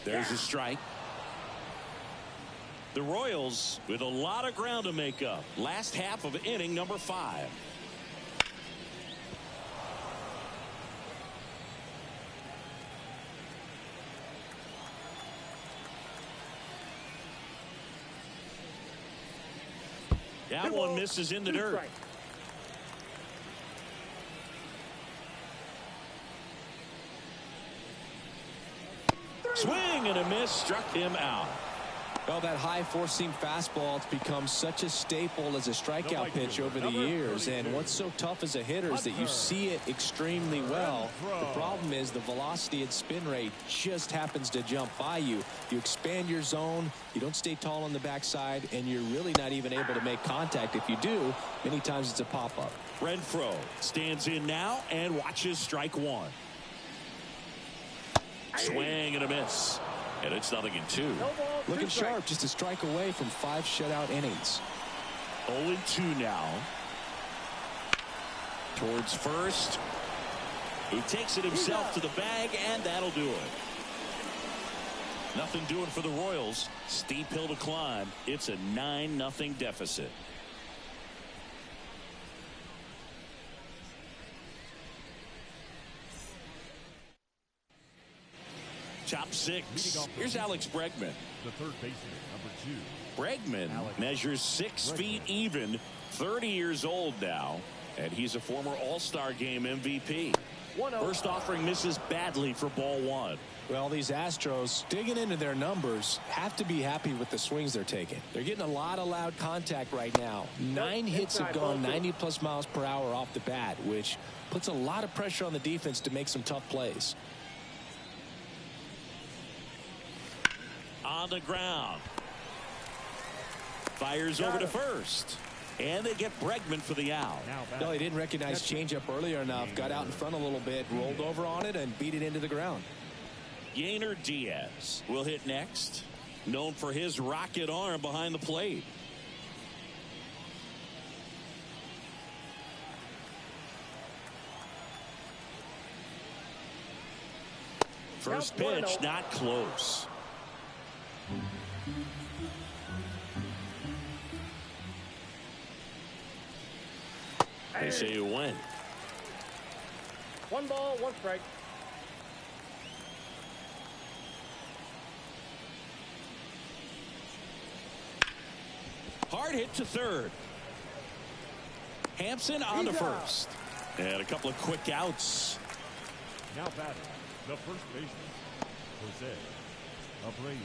There's a strike. The Royals with a lot of ground to make up. Last half of inning number 5. That one misses in the dirt. Swing and a miss, struck him out. Well, that high four-seam fastball has become such a staple as a strikeout pitch over the years. And what's so tough as a hitter is that you see it extremely well. The problem is the velocity and spin rate just happens to jump by you. You expand your zone, you don't stay tall on the backside, and you're really not even able to make contact. If you do, many times it's a pop-up. Renfroe stands in now and watches strike 1. Swing and a miss. And it's 0-2. Looking sharp, just a strike away from 5 shutout innings. 0-2 now. Towards first. He takes it himself to the bag, and that'll do it. Nothing doing for the Royals. Steep hill to climb. It's a 9-0 deficit. Top 6. Here's Alex Bregman. the third baseman, number 2. Bregman measures 6 feet even, 30 years old now, and he's a former All-Star Game MVP. First offering misses badly for ball 1. Well, these Astros, digging into their numbers, have to be happy with the swings they're taking. They're getting a lot of loud contact right now. 9 hits have gone 90+ miles per hour off the bat, which puts a lot of pressure on the defense to make some tough plays. On the ground. Fires over to first. And they get Bregman for the out. No, he didn't recognize changeup earlier enough. Got out in front a little bit, rolled over on it, and beat it into the ground. Yainer Diaz will hit next. Known for his rocket arm behind the plate. First pitch, not close. They say you win. 1 ball, 1 strike. Hard hit to third. Hampson on to first. And a couple of quick outs. Now batting, the first baseman, Jose Abreu.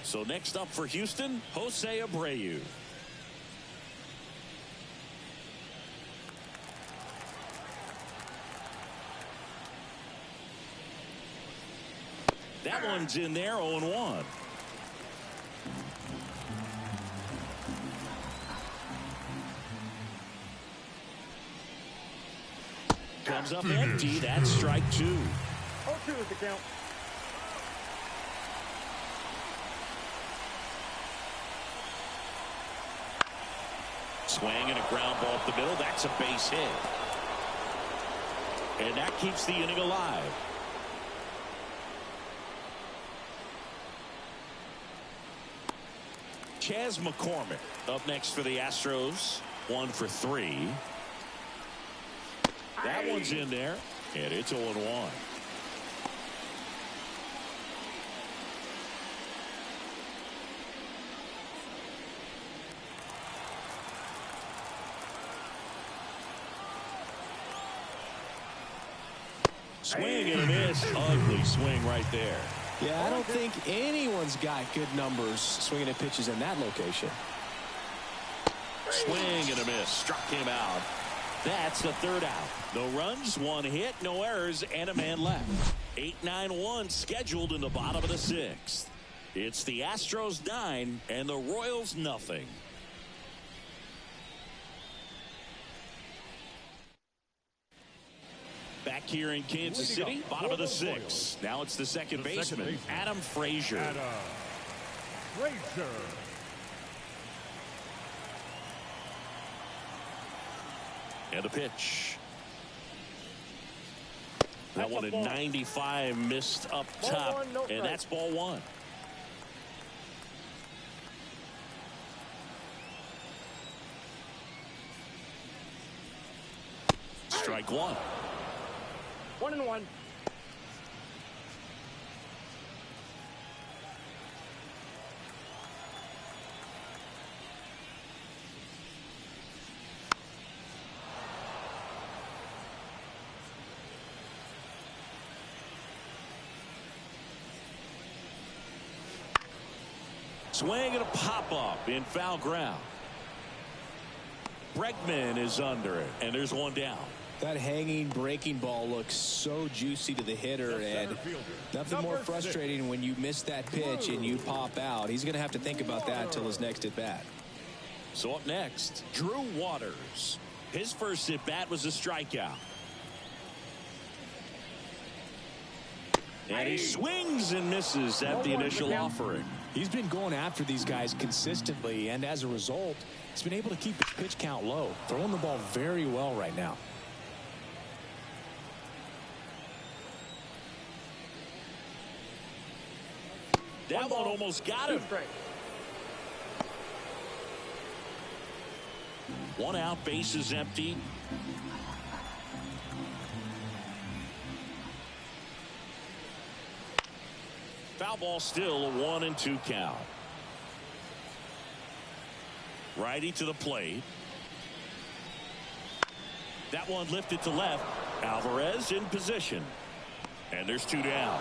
So next up for Houston, Jose Abreu. That one's in there, 0-1. Comes up empty. That's strike 2. 0-2 is the count. Swing and a ground ball up the middle. That's a base hit. And that keeps the inning alive. Chas McCormick up next for the Astros. 1 for 3. That one's in there, and it's 0-1. Swing and a miss. Ugly swing right there. Yeah, I don't think anyone's got good numbers swinging at pitches in that location. Swing and a miss. Struck him out. That's the third out. No runs, 1 hit, no errors, and a man left. 8-9-1 scheduled in the bottom of the 6th. It's the Astros 9 and the Royals nothing. Back here in Kansas City, bottom of the 6th. Now it's the second baseman, Adam Frazier. Adam Frazier. And a pitch. That one at 95 missed up top, and that's ball 1. Strike 1. 1-1. Swing and a pop-up in foul ground. Bregman is under it, and there's 1 down. That hanging breaking ball looks so juicy to the hitter, and nothing more frustrating when you miss that pitch and you pop out. He's going to have to think about that until his next at bat. So up next, Drew Waters. His first at bat was a strikeout. And he swings and misses at the initial offering. He's been going after these guys consistently, and as a result, he's been able to keep his pitch count low, throwing the ball very well right now. That one almost got him. 1 out, bases empty. Foul ball still, a 1-2 count. Righty to the plate. That one lifted to left. Alvarez in position. And there's 2 down.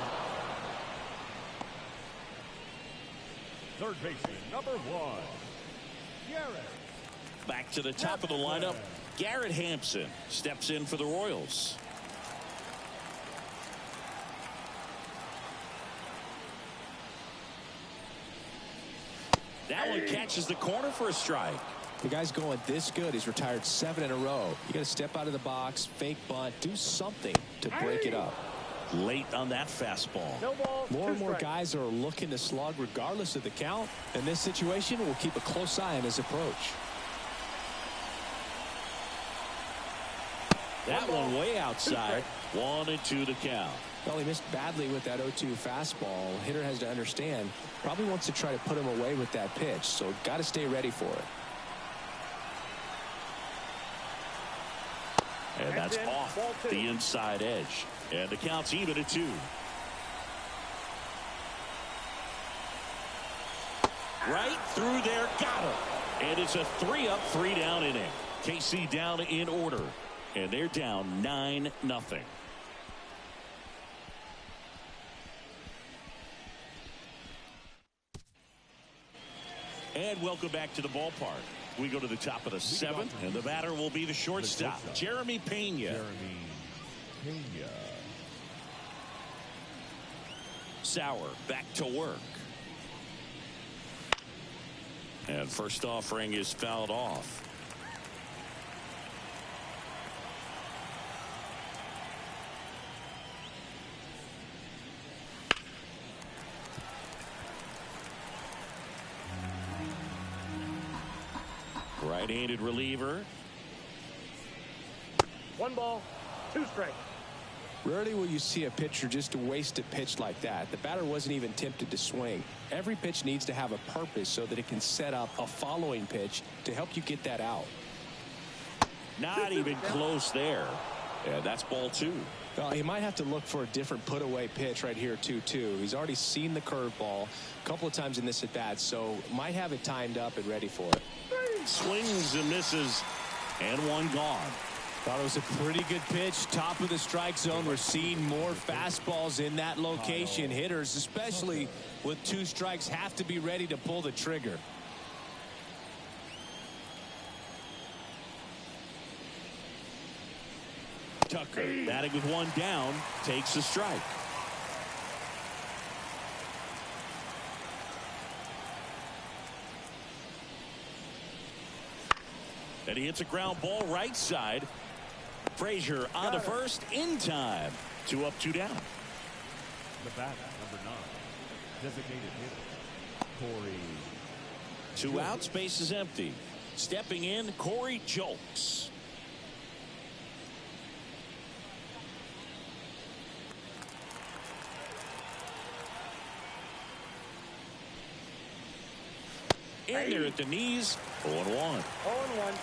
Third baseman, number 1, Garrett. Back to the top of the lineup, Garrett Hampson steps in for the Royals. That one catches the corner for a strike. The guy's going this good. He's retired 7 in a row. You got to step out of the box, fake bunt, do something to break it up. Late on that fastball. No ball, More and more guys are looking to slug regardless of the count. In this situation, we'll keep a close eye on his approach. That one way outside. 1-2 to count. Well, he missed badly with that 0-2 fastball. Hitter has to understand, probably wants to try to put him away with that pitch, so got to stay ready for it. And that's off the inside edge. And the count's even at 2. Right through there, got him. And it's a 3-up, 3-down inning. KC down in order. And they're down 9-0. And welcome back to the ballpark. We go to the top of the 7th, and the batter will be the shortstop, Jeremy Pena. Sauer back to work. And first offering is fouled off. Right-handed reliever. 1 ball, 2 strikes. Rarely will you see a pitcher just waste a pitch like that. The batter wasn't even tempted to swing. Every pitch needs to have a purpose so that it can set up a following pitch to help you get that out. Not even close there. Yeah, that's ball 2. Well, he might have to look for a different put-away pitch right here, 2-2. He's already seen the curveball a couple of times in this at-bat, so might have it timed up and ready for it. Swings and misses, and 1 gone. Thought it was a pretty good pitch. Top of the strike zone. We're seeing more fastballs in that location. Hitters, especially with 2 strikes, have to be ready to pull the trigger. Tucker batting with 1 down, takes a strike. And he hits a ground ball right side. Frazier on to first in time. 2 up, 2 down. The batter, number 9, designated hitter, Corey. 2 outs, base is empty. Stepping in, Corey Julks. In there at the knees, 0-1. 0-1.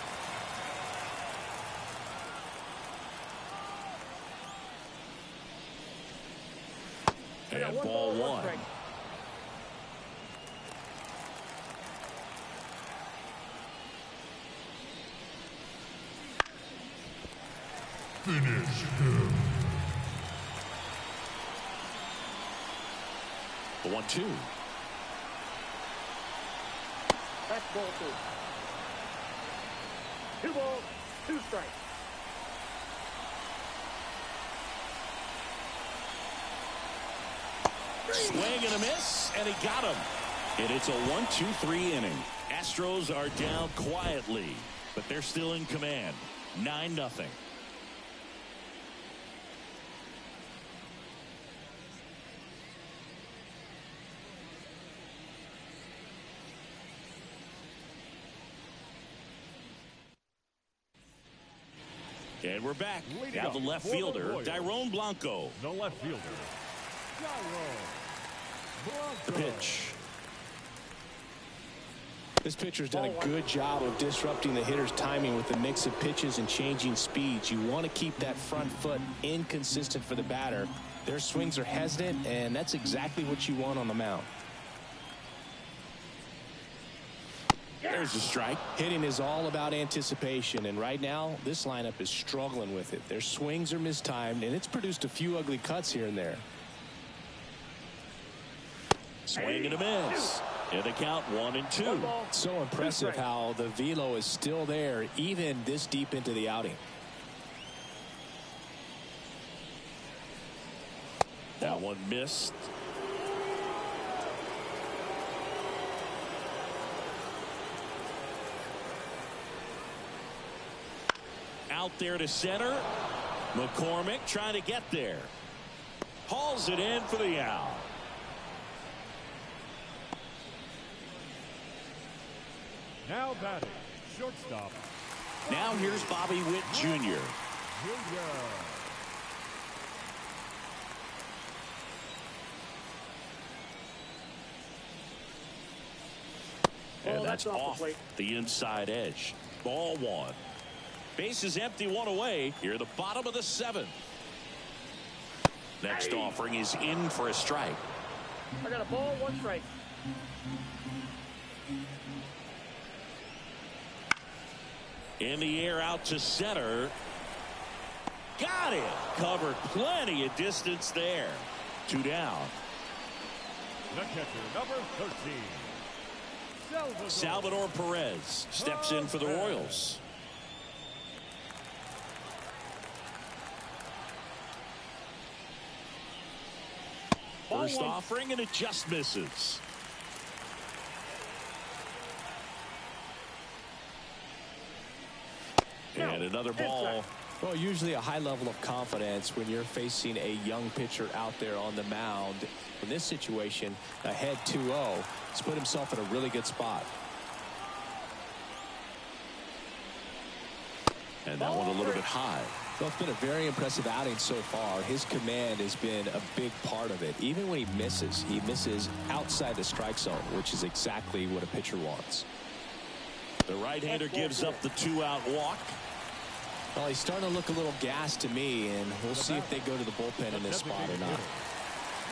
And ball 1. Finish him. The 1-2. That's ball 2. 2 balls, 2 strikes. Swing and a miss, and he got him. And it's a 1-2-3 inning. Astros are down quietly, but they're still in command. 9-0. And we're back. Now the left fielder, Dairon Blanco. The left fielder, The pitch. This pitcher's done a good job of disrupting the hitter's timing with the mix of pitches and changing speeds. You want to keep that front foot inconsistent for the batter. Their swings are hesitant, and that's exactly what you want on the mound. There's a strike. Hitting is all about anticipation, and right now this lineup is struggling with it. Their swings are mistimed, and it's produced a few ugly cuts here and there. Swing and a miss. And the count 1-2. So impressive how the velo is still there even this deep into the outing. That one missed. Out there to center. McCormick trying to get there. Hauls it in for the out. now batting, shortstop. Now here's Bobby Witt Jr. And that's off the inside edge. Ball 1. Base is empty, one away. Here, the bottom of the seventh. Next offering is in for a strike. I got a ball, 1 strike. In the air, out to center. Got it. Covered plenty of distance there. 2 down. The catcher, number 13. Salvador Perez steps in for the Royals. First offering, and it just misses. And another ball. Well, usually a high level of confidence when you're facing a young pitcher out there on the mound. In this situation, ahead 2-0, he's put himself in a really good spot. And that one a little bit high. Well, it's been a very impressive outing so far. His command has been a big part of it. Even when he misses outside the strike zone, which is exactly what a pitcher wants. The right-hander gives up the 2-out walk. Well, he's starting to look a little gassed to me, and we'll see if they go to the bullpen in this spot or not.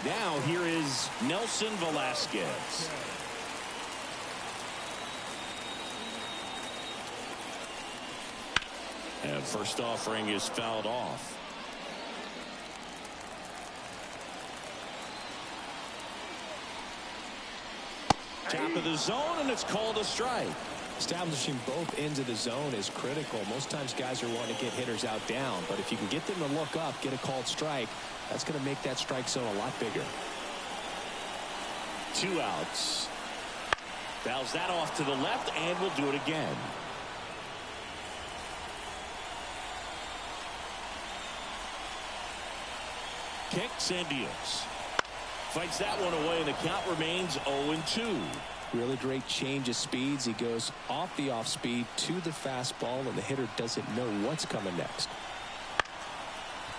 Now here is Nelson Velasquez. And first offering is fouled off. Top of the zone, and it's called a strike. Establishing both ends of the zone is critical. Most times guys are wanting to get hitters out down, but if you can get them to look up, get a called strike, that's going to make that strike zone a lot bigger. 2 outs. Fouls that off to the left, and we'll do it again. Kicks and deals. Fights that one away, and the count remains 0-2. Really great change of speeds. He goes off the off speed to the fastball, and the hitter doesn't know what's coming next.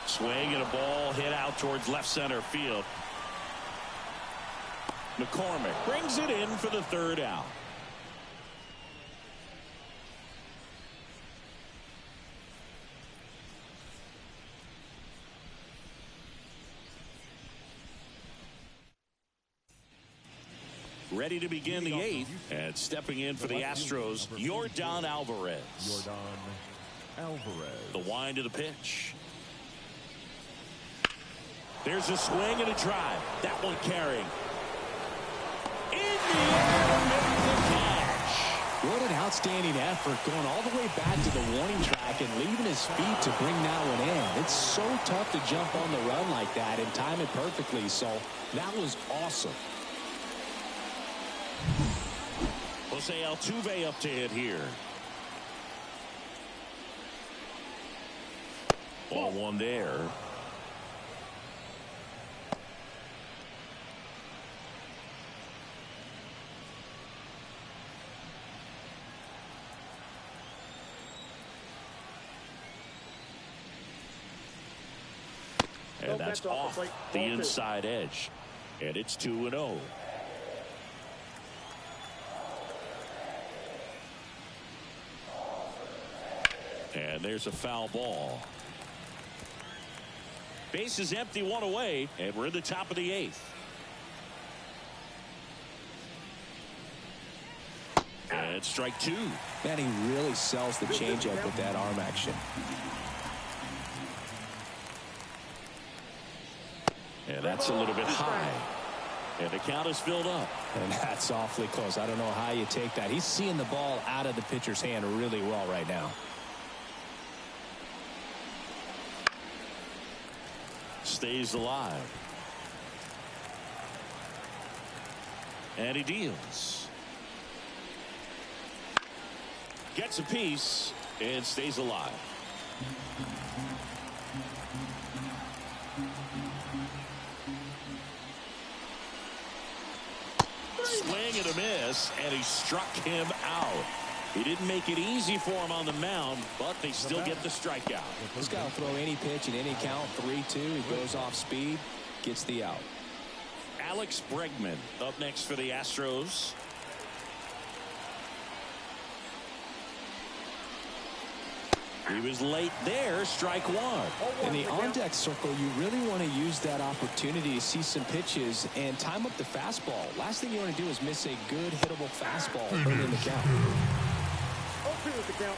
Swing and a ball hit out towards left center field. McCormick brings it in for the 3rd out. Ready to begin the 8th, and stepping in for the Astros, Yordan Alvarez. The wind of the pitch. There's a swing and a drive. That one carrying. In the air to make the catch. What an outstanding effort, going all the way back to the warning track and leaving his feet to bring that one in. It's so tough to jump on the run like that and time it perfectly, so that was awesome. Jose Altuve up to hit here. Ball 1 there. And that's off the inside edge. And it's 2-0. And there's a foul ball. Base is empty, 1 away, and we're in the top of the 8th. And strike 2. Man, he really sells the changeup with that arm action. And that's a little bit high. And the count is filled up. And that's awfully close. I don't know how you take that. He's seeing the ball out of the pitcher's hand really well right now. Stays alive. And he deals. Gets a piece and stays alive. Swing and a miss, and he struck him out. He didn't make it easy for him on the mound, but they still get the strikeout. This guy will throw any pitch in any count. 3-2. He goes off speed, gets the out. Alex Bregman up next for the Astros. He was late there. Strike one. In the on-deck circle, you really want to use that opportunity to see some pitches and time up the fastball. Last thing you want to do is miss a good hittable fastball early in the count. 0-2 is the count.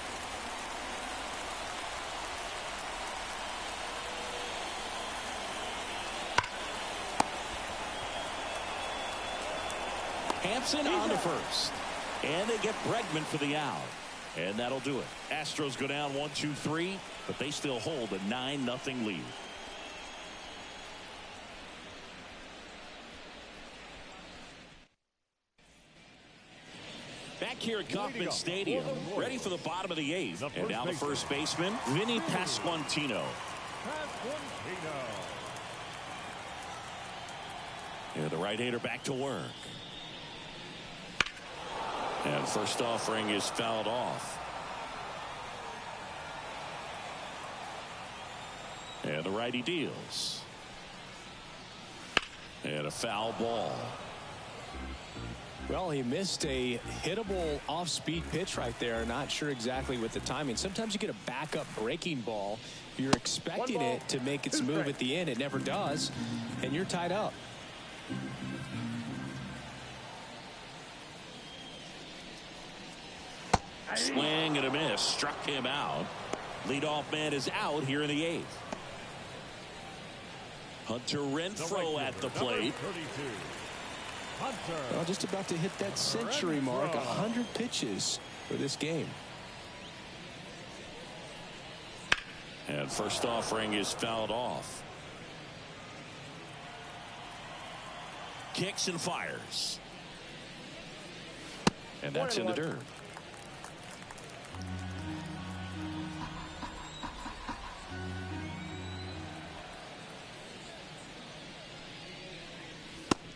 Hampson on to first. And they get Bregman for the out. And that'll do it. Astros go down 1-2-3, but they still hold a 9-0 lead. Back here at Kauffman Stadium, ready for the bottom of the 8th. And now the first baseman, Vinny Pasquantino. And the right-hander back to work. And first offering is fouled off. And the righty deals. And a foul ball. Well, he missed a hittable off-speed pitch right there. Not sure exactly with the timing. Sometimes you get a backup breaking ball. You're expecting it to make its move at the end. It never does. And you're tied up. Swing and a miss. Struck him out. Leadoff man is out here in the 8th. Hunter Renfroe at the plate. Well, just about to hit that century mark. 100 pitches for this game. And first offering is fouled off. Kicks and fires. And that's in the dirt.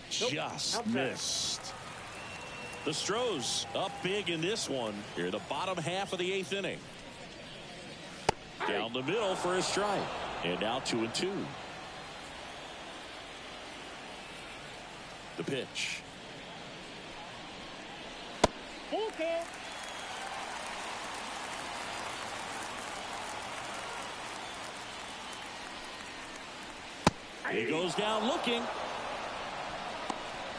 Just missed. The Astros up big in this one. Here, the bottom half of the 8th inning. Down the middle for a strike. And now 2-2. The pitch. Full count. He goes down looking.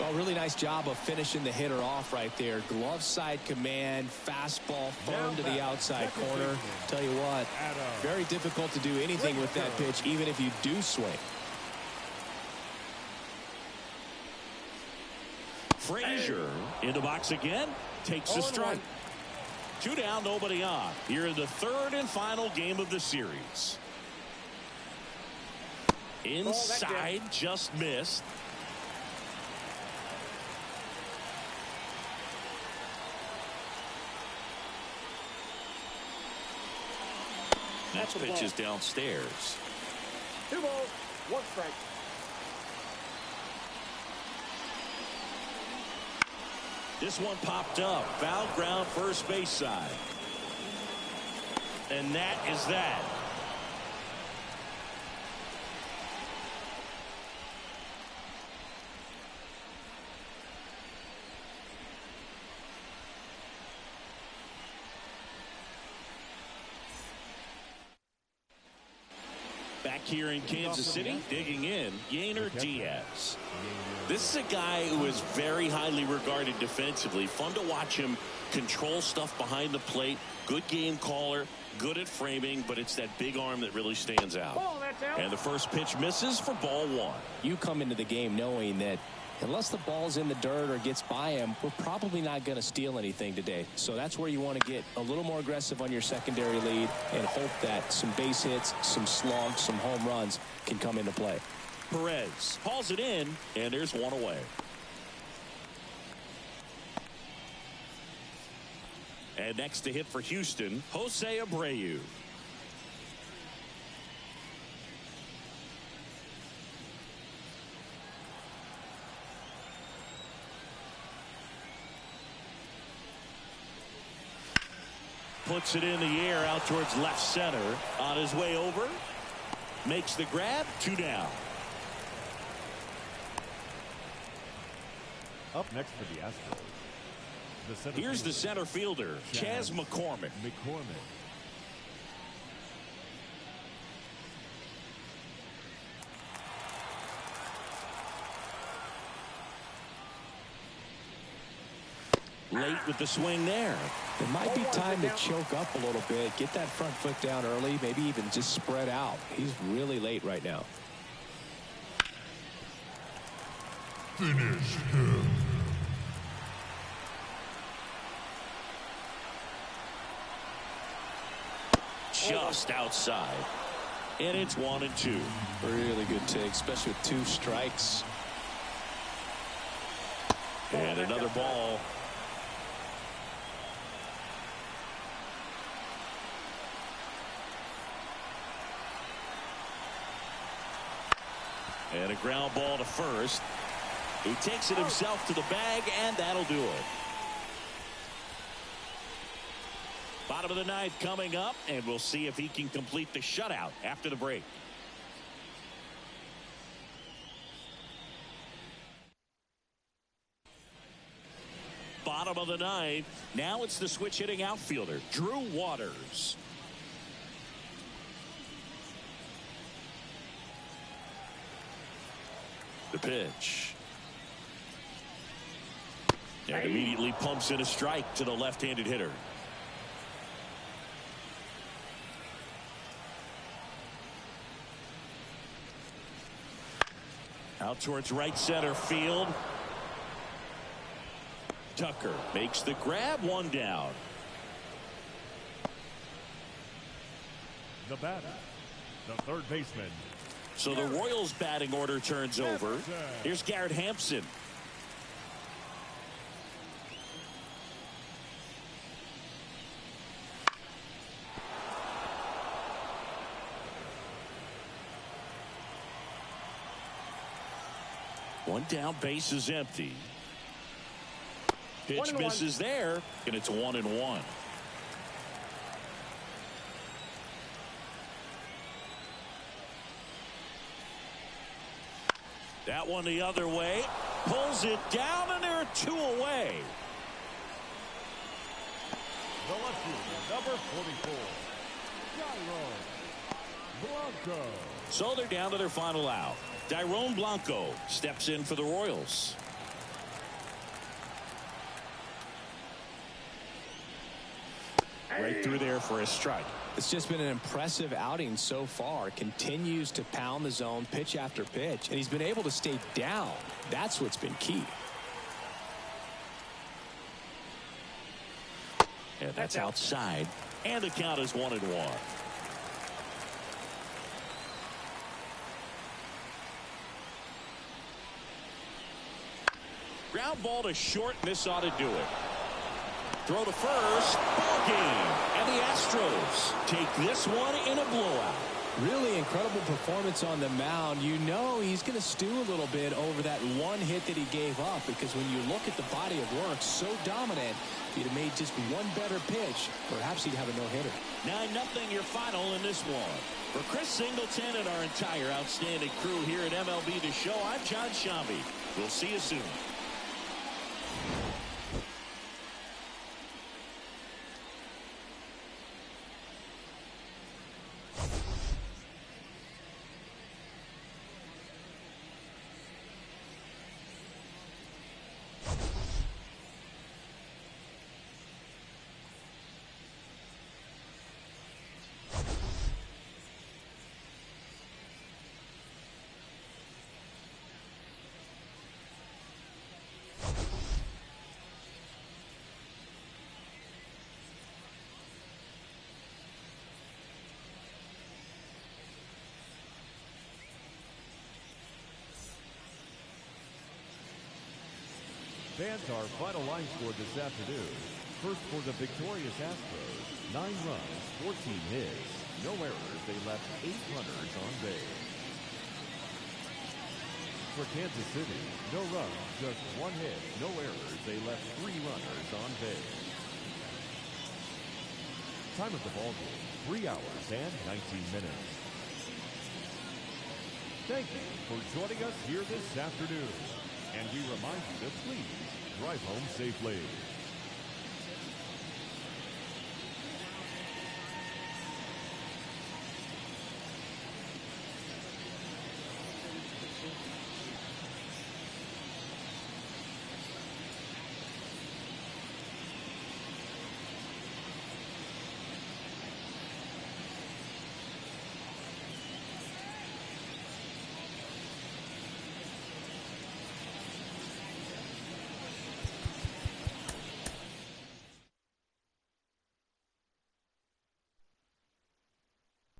Well, really nice job of finishing the hitter off right there. Glove side command, fastball firm to the outside corner. Tell you what, very difficult to do anything with that pitch, even if you do swing. Frazier in the box again. Takes a strike. 2 down, nobody on. Here in the 3rd and final game of the series. Inside, just missed. Next pitch is downstairs. 2 balls, 1 strike. This one popped up. Foul ground, first base side. And that is that. Back here in Kansas City, digging in, Yainer Diaz. This is a guy who is very highly regarded defensively. Fun to watch him control stuff behind the plate. Good game caller, good at framing, but it's that big arm that really stands out. And the first pitch misses for ball 1. You come into the game knowing that unless the ball's in the dirt or gets by him, we're probably not going to steal anything today. So that's where you want to get a little more aggressive on your secondary lead and hope that some base hits, some slugs, some home runs can come into play. Perez hauls it in, and there's one away. And next to hit for Houston, Jose Abreu. Puts it in the air out towards left center. On his way over. Makes the grab. 2 down. Up next for the Astros. Here's the center fielder, Chas McCormick. late with the swing there. It might be time to choke up a little bit, get that front foot down early, maybe even just spread out. He's really late right now. Finish him. Just outside. And it's 1-2. Really good take, especially with 2 strikes. And another ball. And a ground ball to first. He takes it himself to the bag, and that'll do it. Bottom of the 9th coming up, and we'll see if he can complete the shutout after the break. Bottom of the 9th. Now it's the switch hitting outfielder, Drew Waters. The pitch. And immediately pumps in a strike to the left-handed hitter. Out towards right center field. Tucker makes the grab, 1 down. The batter, the third baseman. So the Royals batting order turns over. Here's Garrett Hampson. One down, base is empty. Pitch misses there, and it's 1-1. That one the other way. Pulls it down, and there are 2 away. The left fielder, number 44, Blanco. So they're down to their final out. Dairon Blanco steps in for the Royals. Right through there for a strike. It's just been an impressive outing so far. Continues to pound the zone pitch after pitch, and he's been able to stay down. That's what's been key. And that's outside, and the count is 1-1. Ground ball to short, and this ought to do it. Throw to first, ball game, and the Astros take this one in a blowout. Really incredible performance on the mound. You know he's going to stew a little bit over that 1 hit that he gave up, because when you look at the body of work, so dominant, if he'd have made just 1 better pitch, perhaps he'd have a no-hitter. 9-0 your final in this one. For Chris Singleton and our entire outstanding crew here at MLB The Show, I'm John Shambi. We'll see you soon. Fans, our final line score this afternoon. First for the victorious Astros, 9 runs, 14 hits, no errors. They left 8 runners on base. For Kansas City, no runs, just 1 hit, no errors. They left 3 runners on base. Time of the ball game, 3 hours and 19 minutes. Thank you for joining us here this afternoon. And we remind you to please drive home safely.